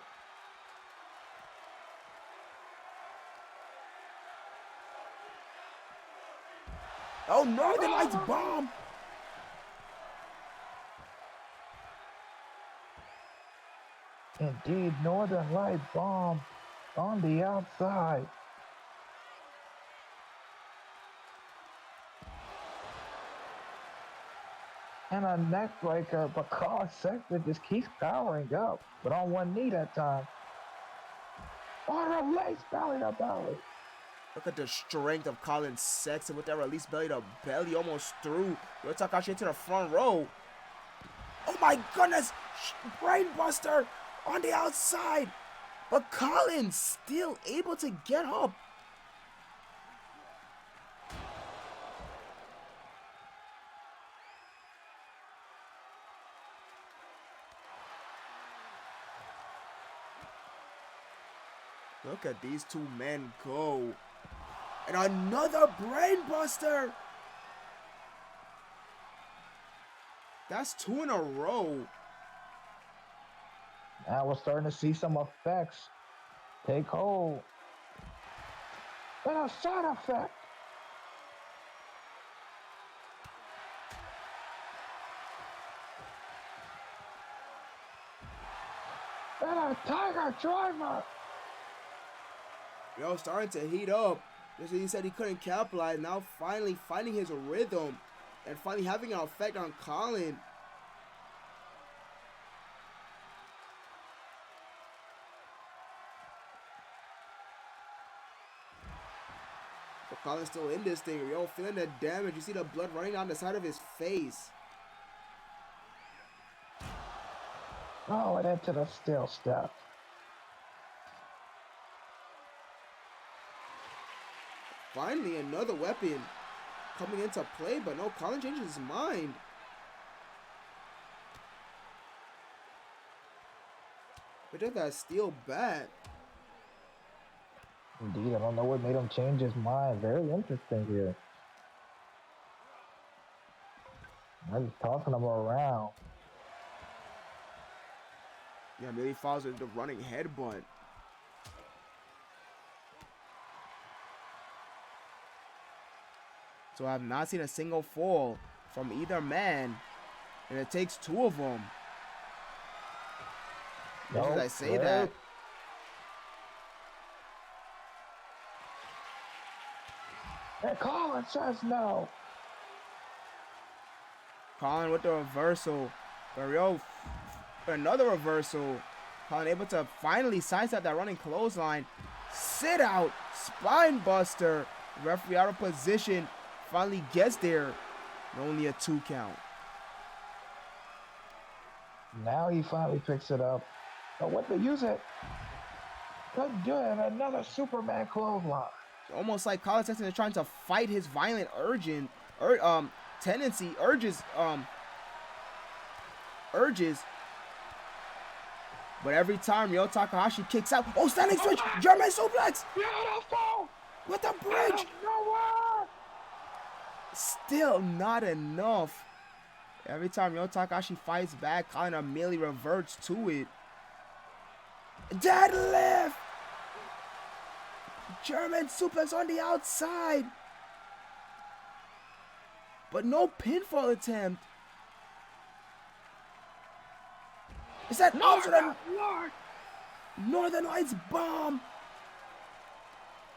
Oh, Northern Lights bomb. Indeed, Northern Light bomb on the outside. And a neck breaker, but Colin Sexton just keeps powering up, but on one knee that time. On a release belly to belly. Look at the strength of Colin Sexton with that release belly to belly, almost through Yo Takahashi into the front row. Oh my goodness! Brainbuster on the outside, but Colin still able to get up. Look at these two men go. And another brainbuster. That's 2 in a row. Now we're starting to see some effects take hold. And a side effect. And a Tiger Driver. Yo, starting to heat up. Just as he said he couldn't capitalize. Now finally finding his rhythm and finally having an effect on Colin. But Colin's still in this thing. Yo, feeling the damage. You see the blood running down the side of his face. Oh, and into the steel step. Finally, another weapon coming into play, but no, Colin changes his mind. But just that steel bat. Indeed, I don't know what made him change his mind. Very interesting here. I'm just tossing him around. Yeah, maybe he follows with the running headbutt. So I have not seen a single fall from either man, and it takes 2 of them. Just as I say that. And Colin says no. Colin with the reversal. Barrio, another reversal. Colin able to finally sidestep that running clothesline. Sit out, spine buster. Referee out of position. Finally gets there. And only a 2 count. Now he finally picks it up. But what to use it? Couldn't do it. Another Superman clothesline. Almost like Colin Sexton is trying to fight his violent tendency, urges. But every time Ryo Takahashi kicks out, oh, standing switch, German suplex, Beautiful. with the bridge. Nowhere. Still not enough. Every time Ryo Takahashi fights back, Colin immediately reverts to it. Deadlift. German suplex on the outside. But no pinfall attempt. Is that Northern Lights bomb?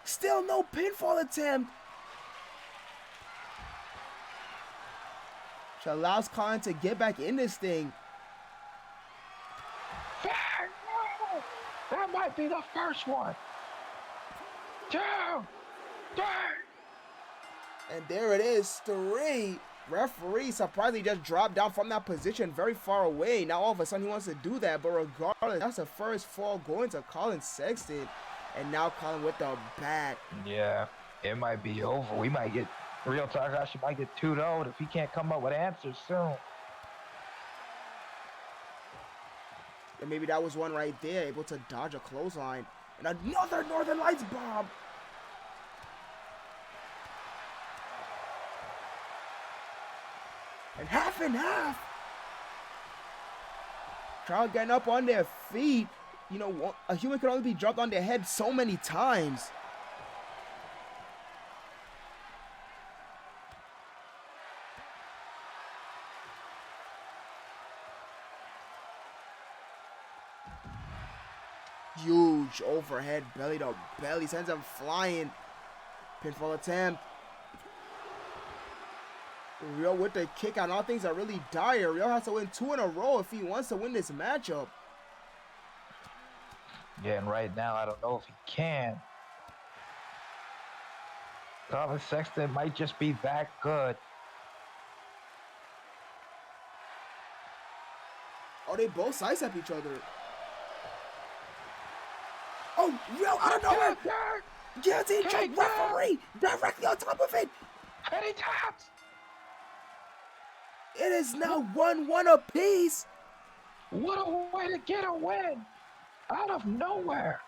Still no pinfall attempt. Which allows Colin to get back in this thing. That might be the first one. 2, 3. And there it is, 3. Referee surprisingly just dropped down from that position very far away. Now all of a sudden he wants to do that, but regardless, that's the first fall going to Colin Sexton. And now Colin with the bat. Yeah, it might be over. We might get, Ryo Takahashi might get 2-0 if he can't come up with answers soon. And maybe that was one right there, able to dodge a clothesline. And another Northern Lights bomb. And half. Crowd getting up on their feet. You know, a human can only be dropped on their head so many times. Huge overhead belly to belly sends him flying. Pinfall attempt. Rio with the kick out. All things are really dire. Rio has to win 2 in a row if he wants to win this matchup. Yeah, and right now I don't know if he can. Colin Sexton might just be that good. Oh, they both sidestep each other. Oh, Rio out of nowhere. Guillotine choke, referee directly on top of it. And he taps. It is now 1-1 apiece. What a way to get a win out of nowhere.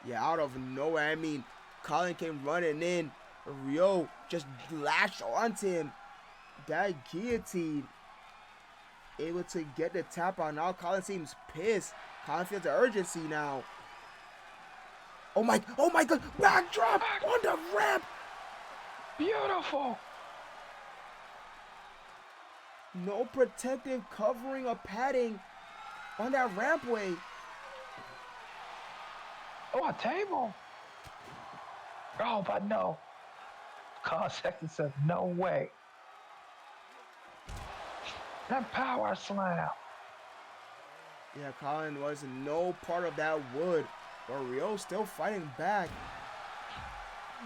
Yeah, out of nowhere. I mean, Colin came running in. Rio just latched onto him. That guillotine. Able to get the tap out. Now Colin seems pissed. Colin feels the urgency now. Oh my god. Backdrop on the ramp. Beautiful. No protective covering or padding on that rampway. Oh, a table. Oh, but no. Colin Sexton says no way. That power slam. Yeah, Colin was no part of that wood. But Rio still fighting back.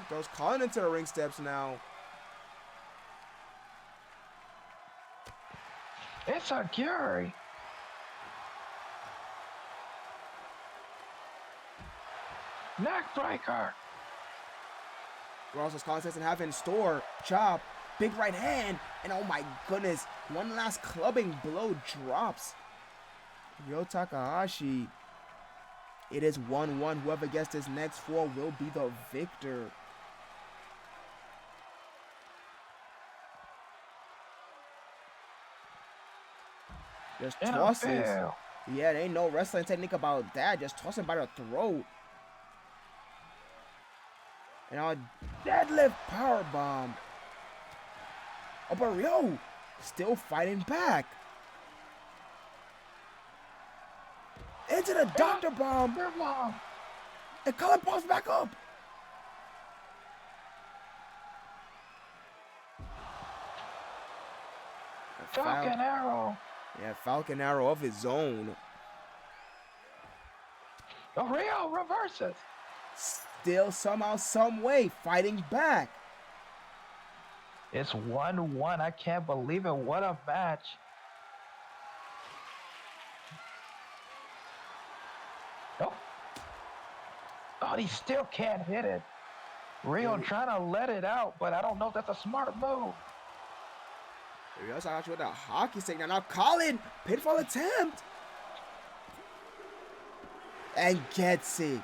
Throws Colin into the ring steps now. It's a Gary. Neckbreaker. Ross Colin doesn't have in store. Chop. Big right hand. And oh my goodness. One last clubbing blow drops. Ryo Takahashi. It is 1-1. Whoever gets this next 4 will be the victor. Just tosses. Yeah, there ain't no wrestling technique about that. Just toss him by the throat. And a deadlift powerbomb. Oh, but Rio still fighting back. Into the doctor bomb. And Colin pops back up. Falcon Arrow. Yeah, Falcon Arrow of his own. Oh, Rio reverses. Still somehow, some way, fighting back. It's 1-1. I can't believe it. What a match. Oh. Oh, he still can't hit it. Rio trying to let it out, but I don't know if that's a smart move. Rio's actually with a hockey stick now. Now Colin, pinfall attempt. And gets it.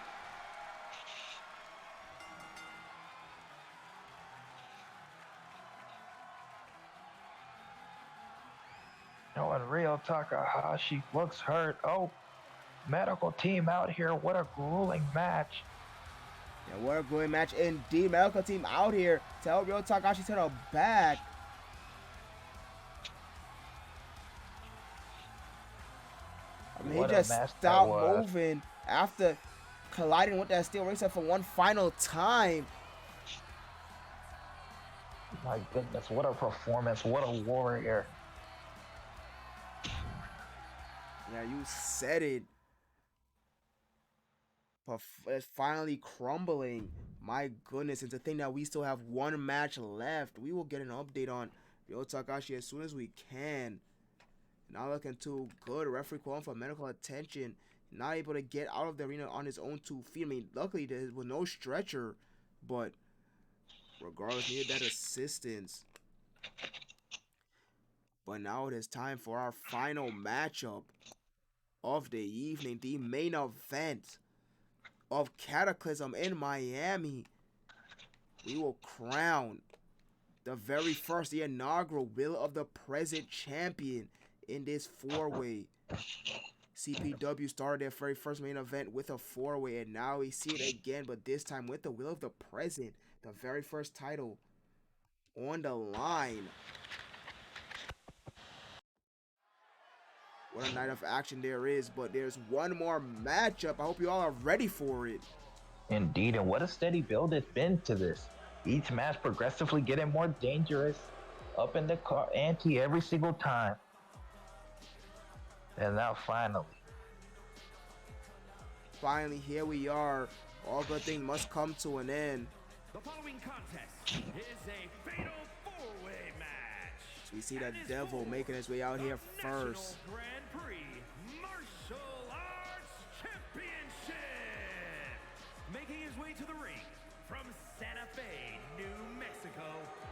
Oh, and Ryo Takahashi looks hurt. Oh, medical team out here. What a grueling match. Yeah, what a grueling match indeed. Medical team out here to help Ryo Takahashi to the back. I mean, What he just stopped moving after colliding with that steel ring set for one final time. My goodness, what a performance. What a warrior. Yeah, you said it. But it's finally crumbling. My goodness, it's a thing that we still have one match left. We will get an update on Ryo Takahashi as soon as we can. Not looking too good. Referee calling for medical attention. Not able to get out of the arena on his own 2 feet. I mean, luckily there was no stretcher, but regardless, needed that assistance. But now it is time for our final matchup of the evening, the main event. of Cataclysm in Miami, we will crown the very first, the inaugural Will of the Present champion in this four-way. CPW started their very first main event with a four-way, and now we see it again, but this time with the Will of the Present, the very first title on the line. What a night of action there is, but there's one more matchup. I hope you all are ready for it. Indeed, and what a steady build it's been to this. Each match progressively getting more dangerous, up in the ante every single time. And now finally, here we are. All good things must come to an end. The following contest is a fatal four-way match. So we see the Devil making his way out here first. Grand Prix Martial Arts Championship. Making his way to the ring from Santa Fe, New Mexico,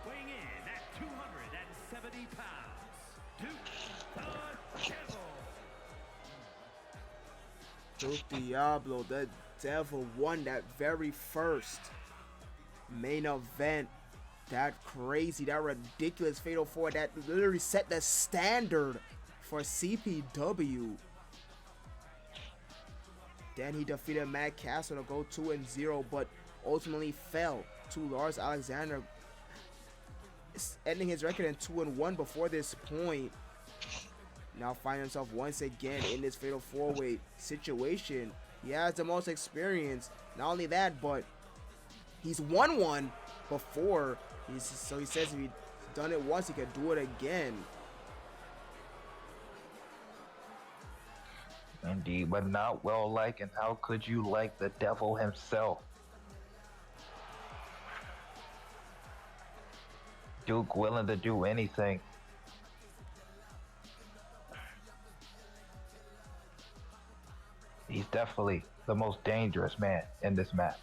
weighing in at 270 pounds, Duke the Devil. Duke Diablo, the Devil, won that very first main event. That crazy, that ridiculous Fatal 4 that literally set the standard for CPW. Then he defeated Matt Castle to go 2-0, but ultimately fell to Lars Alexander, ending his record in 2-1 before this point. Now finding himself once again in this Fatal 4-way situation. He has the most experience. Not only that, but he's won one before. So he says if he's done it once, he can do it again. Indeed, but not well liked, and how could you like the Devil himself? Duke willing to do anything. He's definitely the most dangerous man in this match.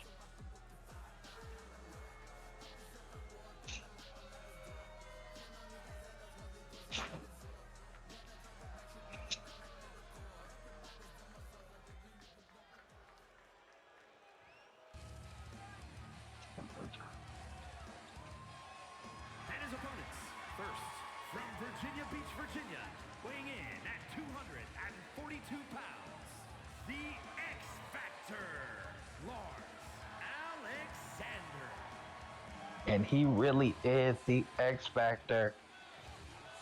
And his opponents, first, from Virginia Beach, Virginia, weighing in at 242 pounds, the X Factor, Lars Alexander. And he really is the X Factor.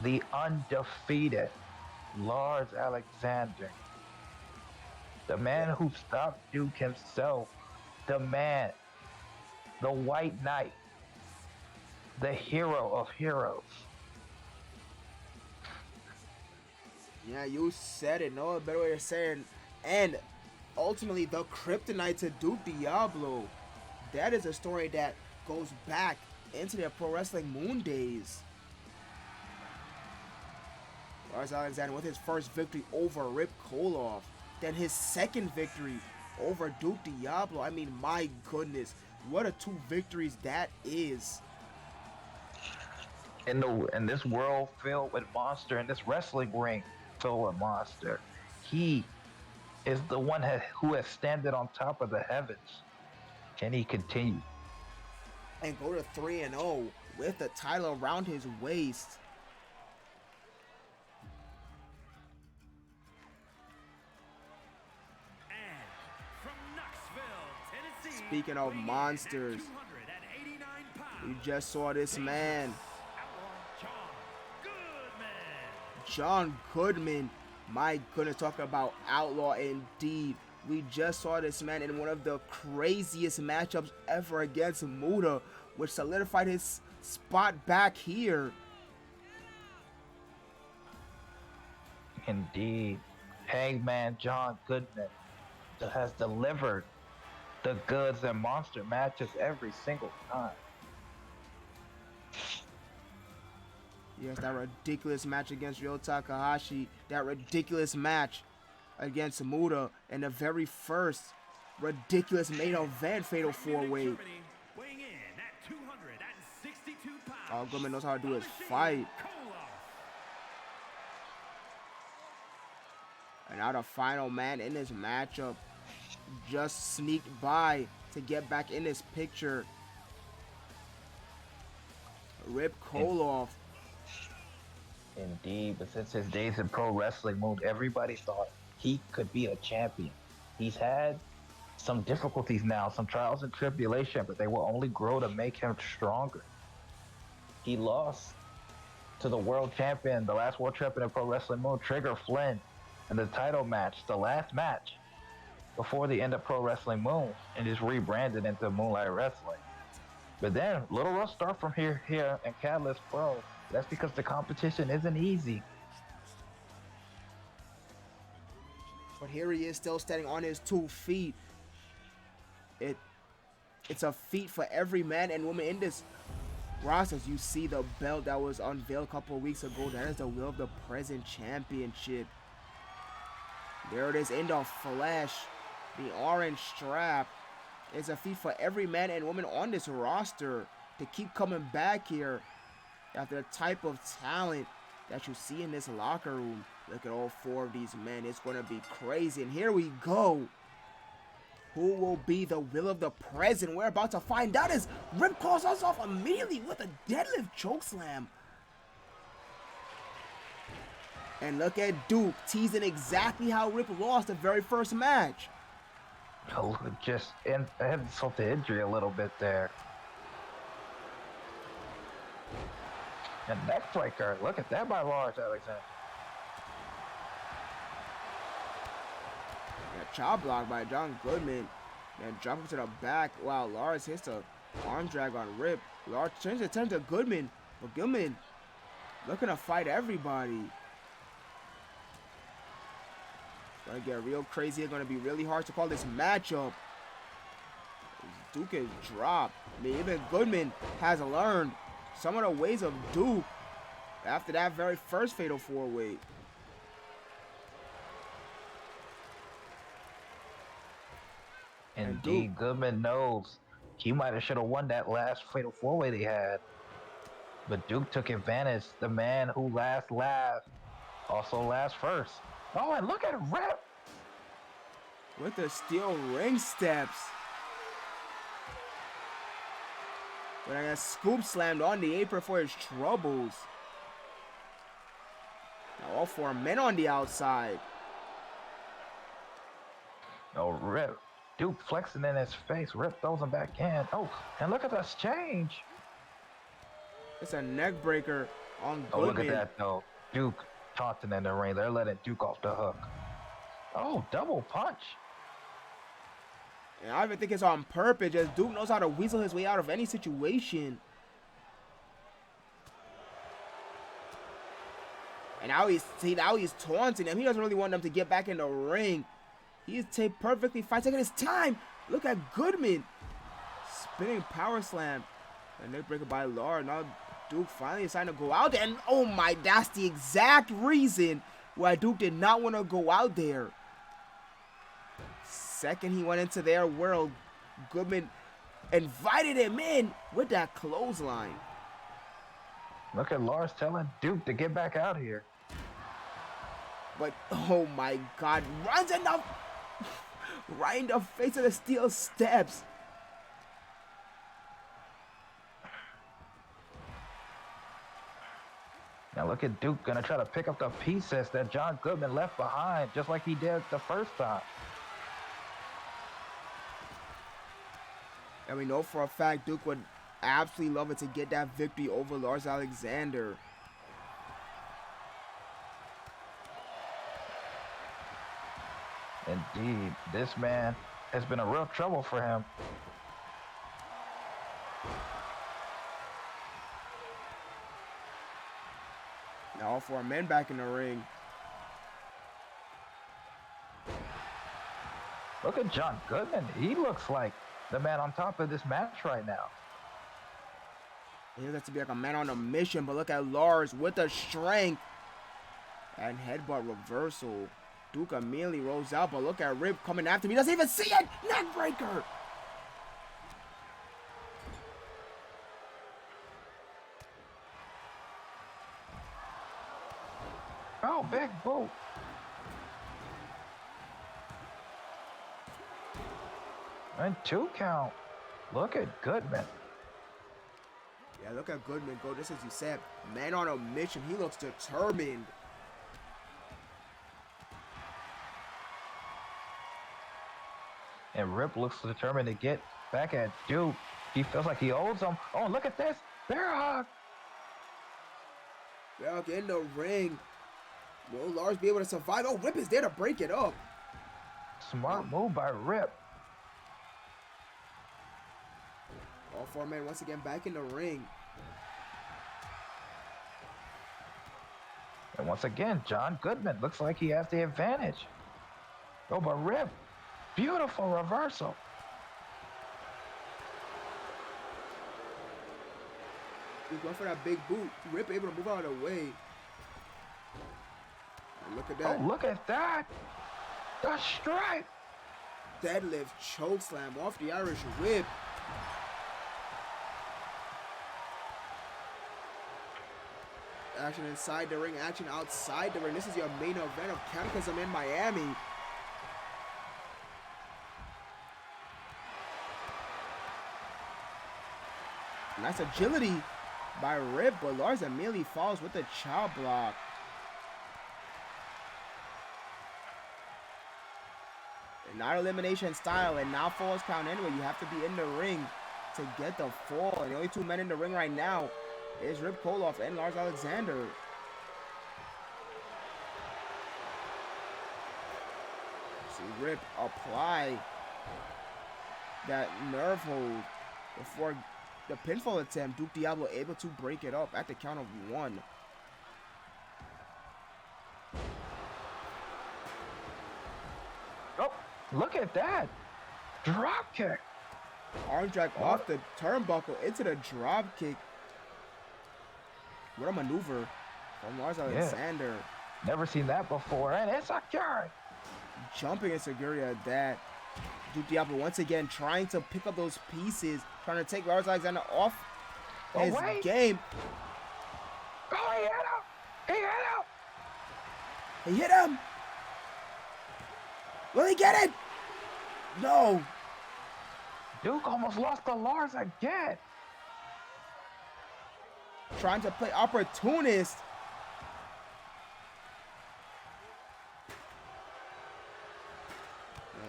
The undefeated Lars Alexander. The man who stopped Duke himself. The man. The White Knight. The hero of heroes. Yeah, you said it. No better way to say it. And ultimately, the kryptonite to Duke Diablo. That is a story that goes back into their pro wrestling moon days. Lars Alexander with his first victory over Rip Koloff. Then his second victory over Duke Diablo. I mean, my goodness. What a two victories that is. In this world filled with monster, in this wrestling ring filled with monster, he is the one who has standed on top of the heavens. Can he continue? And go to 3-0 with the title around his waist. And from Knoxville, Tennessee, Speaking of weighing in monsters, at 289 pounds, we just saw this man, Outlaw John Goodman. John Goodman. My goodness, talking about outlaw indeed. We just saw this man in one of the craziest matchups ever against Muda, which solidified his spot back here. Indeed, Hangman John Goodman has delivered the goods and monster matches every single time. Yes, that ridiculous match against Ryo Takahashi, that ridiculous match against Muda, and the very first ridiculous main event Fatal 4-way. Weighing in at 262 pounds. All Goodman knows how to do is fight. And now the final man in this matchup, just sneaked by to get back in this picture. Rip Koloff. Indeed, but since his days in pro wrestling moved, everybody thought he could be a champion. He's had some difficulties now, some trials and tribulation, but they will only grow to make him stronger. He lost to the world champion, the last world champion in pro wrestling moved, Trigger Flynn, in the title match, the last match before the end of Pro Wrestling Moon, and just rebranded into Moonlight Wrestling. But then Little Russ start from here and Catalyst Pro. That's because the competition isn't easy. But here he is, still standing on his 2 feet. It's a feat for every man and woman in this roster. As you see the belt that was unveiled a couple of weeks ago, that is the Will of the Present Championship. There it is in the flesh. The orange strap. It's a feat for every man and woman on this roster to keep coming back here after the type of talent that you see in this locker room. Look at all 4 of these men. It's going to be crazy. And here we go. Who will be the Will of the Present? We're about to find out as Rip calls us off immediately with a deadlift chokeslam. And look at Duke teasing exactly how Rip lost the very first match. Oh, just insult to injury a little bit there. And neck breaker. Look at that by Lars Alexander. Yeah, chop block by John Goodman. And jumping to the back. Wow, Lars hits the arm drag on Rip. Lars changes the turn to Goodman. But Goodman looking to fight everybody. It's going to get real crazy. It's going to be really hard to call this matchup. Duke is dropped. I mean, even Goodman has learned some of the ways of Duke after that very first Fatal 4-Way. Indeed, Goodman knows he might have should have won that last Fatal 4-Way they had. But Duke took advantage. The man who last laughed also last first. Oh, and look at Rip! With the steel ring steps. But I got scoop slammed on the apron for his troubles. Now all 4 men on the outside. Oh, Rip. Duke flexing in his face. Rip throws him back in. Oh, and look at this change. It's a neck breaker on Goodman. Oh, look at that, though. Duke taunting in the ring. They're letting Duke off the hook. Oh, double punch. And I even think it's on purpose, as Duke knows how to weasel his way out of any situation. And now he's taunting them. He doesn't really want them to get back in the ring. He's perfectly fine, taking his time. Look at Goodman. Spinning power slam. And neck breaker by Lars. Now Duke finally decided to go out there. And oh my, that's the exact reason why Duke did not want to go out there. Second he went into their world, Goodman invited him in with that clothesline. Look at Lars telling Duke to get back out here. But oh my God, runs enough right in the face of the steel steps. Now look at Duke gonna try to pick up the pieces that John Goodman left behind, just like he did the first time. And we know for a fact Duke would absolutely love it to get that victory over Lars Alexander. Indeed, this man has been a real trouble for him. Now all 4 men back in the ring. Look at John Goodman. He looks like the man on top of this match right now. He looks to be like a man on a mission, but look at Lars with the strength. And headbutt reversal. Duke immediately rolls out, but look at Rip coming after him. He doesn't even see it! Neckbreaker! Oh, big boot. And 2 count. Look at Goodman. Yeah, look at Goodman go. Just as you said, man on a mission. He looks determined. And Rip looks determined to get back at Duke. He feels like he owes him. Oh, look at this. Bear hug. Bear hug in the ring. Will Lars be able to survive? Oh, Rip is there to break it up. Smart move by Rip. All 4 men once again back in the ring. And once again, John Goodman looks like he has the advantage. Oh, but Rip. Beautiful reversal. He's going for that big boot. Rip able to move out of the way. And look at that. Oh, look at that. The strike. Deadlift choke slam off the Irish whip. Action inside the ring, action outside the ring. This is your main event of Cataclysm in Miami. Nice agility by Rip, but Lars immediately falls with the chop block. And not elimination style, and now falls count anyway. You have to be in the ring to get the fall. And the only 2 men in the ring right now is Rip Koloff and Lars Alexander. See Rip apply that nerve hold before the pinfall attempt. Duke Diablo able to break it up at the count of 1. Oh, look at that. Drop kick. Arm drag off the turnbuckle into the drop kick. What a maneuver from Lars Alexander. Never seen that before. And it's a carry. Jumping insecurity at that. Duke Diablo once again trying to pick up those pieces, trying to take Lars Alexander off his game. Oh, he hit him! He hit him! He hit him! Will he get it? No. Duke almost lost to Lars again. Trying to play opportunist.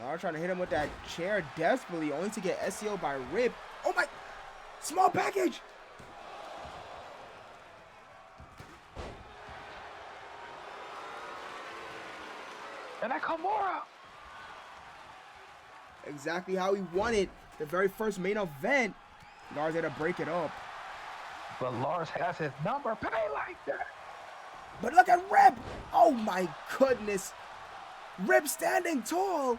Lars trying to hit him with that chair desperately, only to get SEO by Rip. Oh my! Small package! And Nakamura. Exactly how he wanted the very first main event. Lars had to break it up. But Lars has his number. Pay like that. But look at Rip! Oh my goodness! Rip standing tall!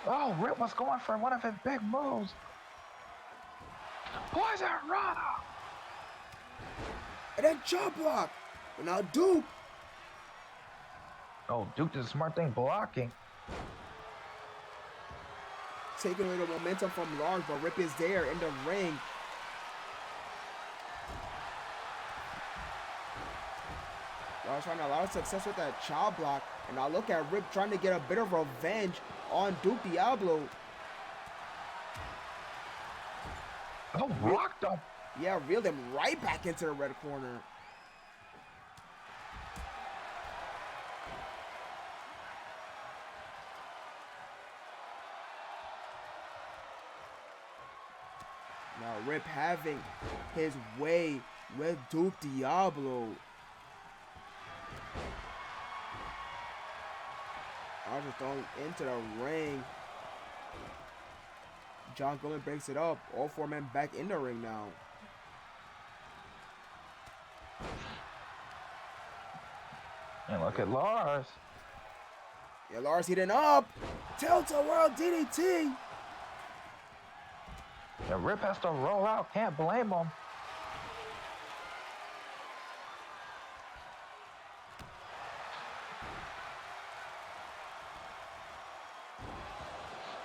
Oh, Rip was going for one of his big moves. Poison Rana! And then jaw block! But now Duke! Oh, Duke did a smart thing blocking. Taking away the momentum from Lars, but Rip is there in the ring. Lars trying to allow success with that jaw block. And now look at Rip trying to get a bit of revenge on Duke Diablo. Oh, blocked him. Yeah, reeled him right back into the red corner. Now Rip having his way with Duke Diablo. Lars is thrown into the ring. John Goodman breaks it up. All 4 men back in the ring now. And look at Lars. Yeah, Lars heating up. Tilt-a-whirl DDT. And Rip has to roll out. Can't blame him.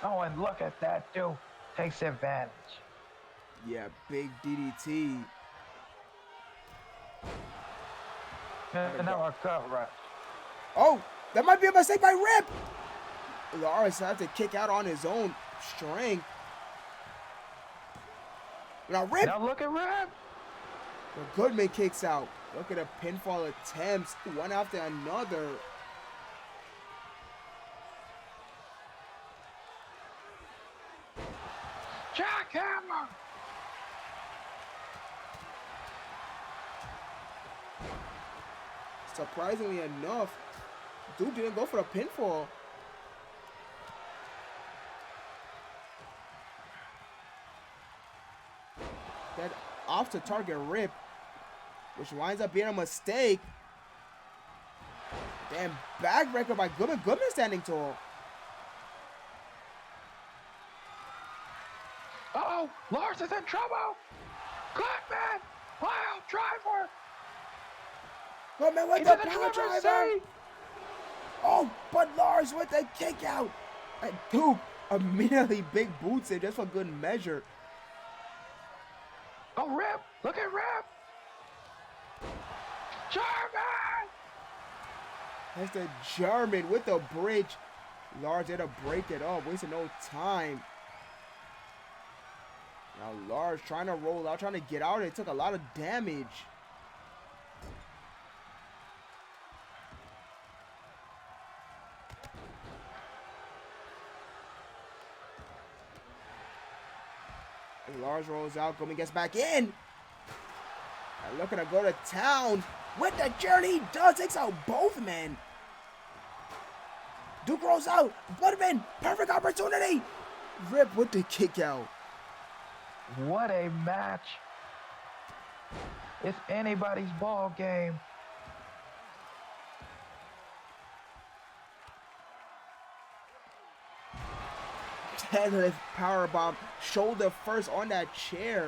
Oh, and look at that, dude. Takes advantage. Yeah, big DDT. And now a cut right. Oh, that might be a mistake by Rip. Lars had to kick out on his own strength. Now Rip! Now look at Rip! But Goodman kicks out. Look at the pinfall attempts, one after another. Jackhammer! Surprisingly enough, Duke didn't go for a pinfall. That off to target rip, which winds up being a mistake. Damn, backbreaker by Goodman. Goodman standing tall. Uh-oh, Lars is in trouble! Goodman! Pile driver! Goodman with He's the in the power driver's driver. seat! Oh, but Lars with the kick out. And Duke immediately big boots him just for good measure. Oh, Rip! Look at Rip! German! That's the German with the bridge. Lars had to break it up, wasting no time. Now Lars trying to roll out, trying to get out. It took a lot of damage. And Lars rolls out, Goodman gets back in. And looking to go to town with the journey. He does, takes out both men. Duke rolls out, Goodman, perfect opportunity. Rip with the kick out. What a match. It's anybody's ball game. Deadlift powerbomb, shoulder first on that chair.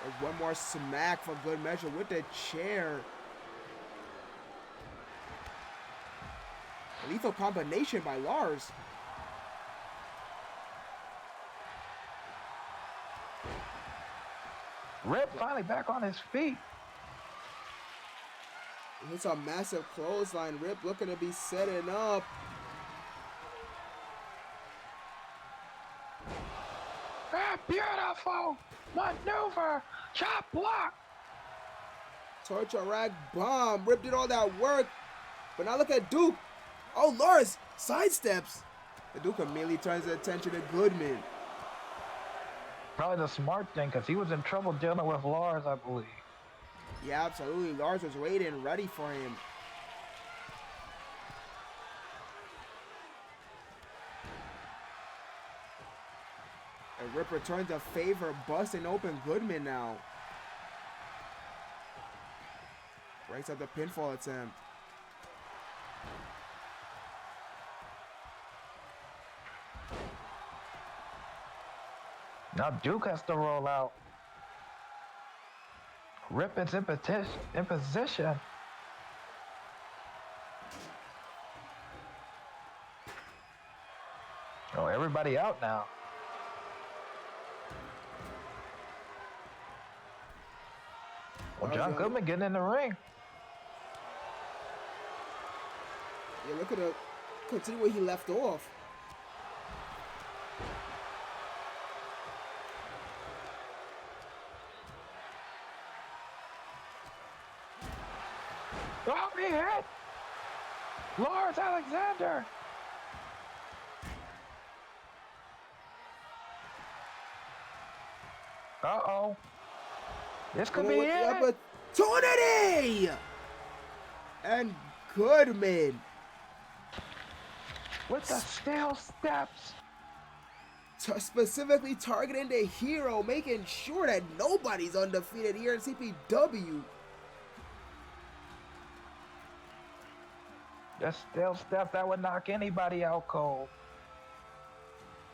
And one more smack for good measure with the chair. Lethal combination by Lars. Rip finally back on his feet. It's a massive clothesline. Rip looking to be setting up. Ah, beautiful maneuver. Chop block. Torture rack bomb. Rip did all that work. But now look at Duke. Oh, Lars sidesteps. The Duke immediately turns his attention to Goodman. Probably the smart thing, because he was in trouble dealing with Lars, I believe. Yeah, absolutely. Lars was waiting, ready for him. And Rip returns the favor, busting open Goodman now. Breaks up the pinfall attempt. Now Duke has to roll out. Rip is in position. Oh, everybody out now. Well, John Goodman getting in the ring. Yeah, look at the continue where he left off. Oh, he hit! Lars Alexander! Uh-oh. This could be With it! the opportunity! And Goodman. With the steel steps! Specifically targeting the hero, making sure that nobody's undefeated here in CPW. The steel step that would knock anybody out cold.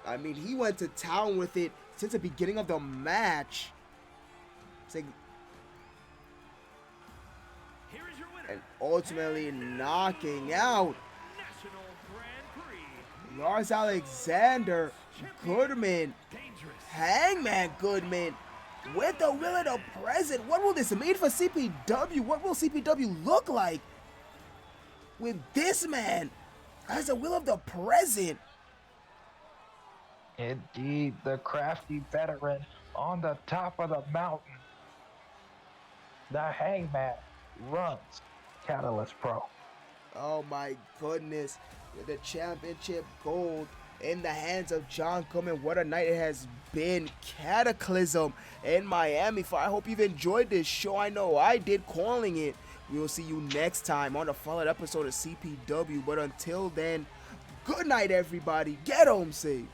I mean, he went to town with it since the beginning of the match. It's like, Here is your winner, and ultimately knocking out National Grand Prix. Lars Alexander. Goodman, Dangerous. Hangman Goodman, with the will of the present. What will this mean for CPW? What will CPW look like with this man as the will of the present. Indeed, the crafty veteran on the top of the mountain. The Hangman runs Catalyst Pro. Oh my goodness, with the championship gold in the hands of John Coleman. What a night it has been. Cataclysm in Miami. I hope you've enjoyed this show. I know I did, calling it. We will see you next time on the followed episode of CPW. But until then, good night, everybody. Get home safe.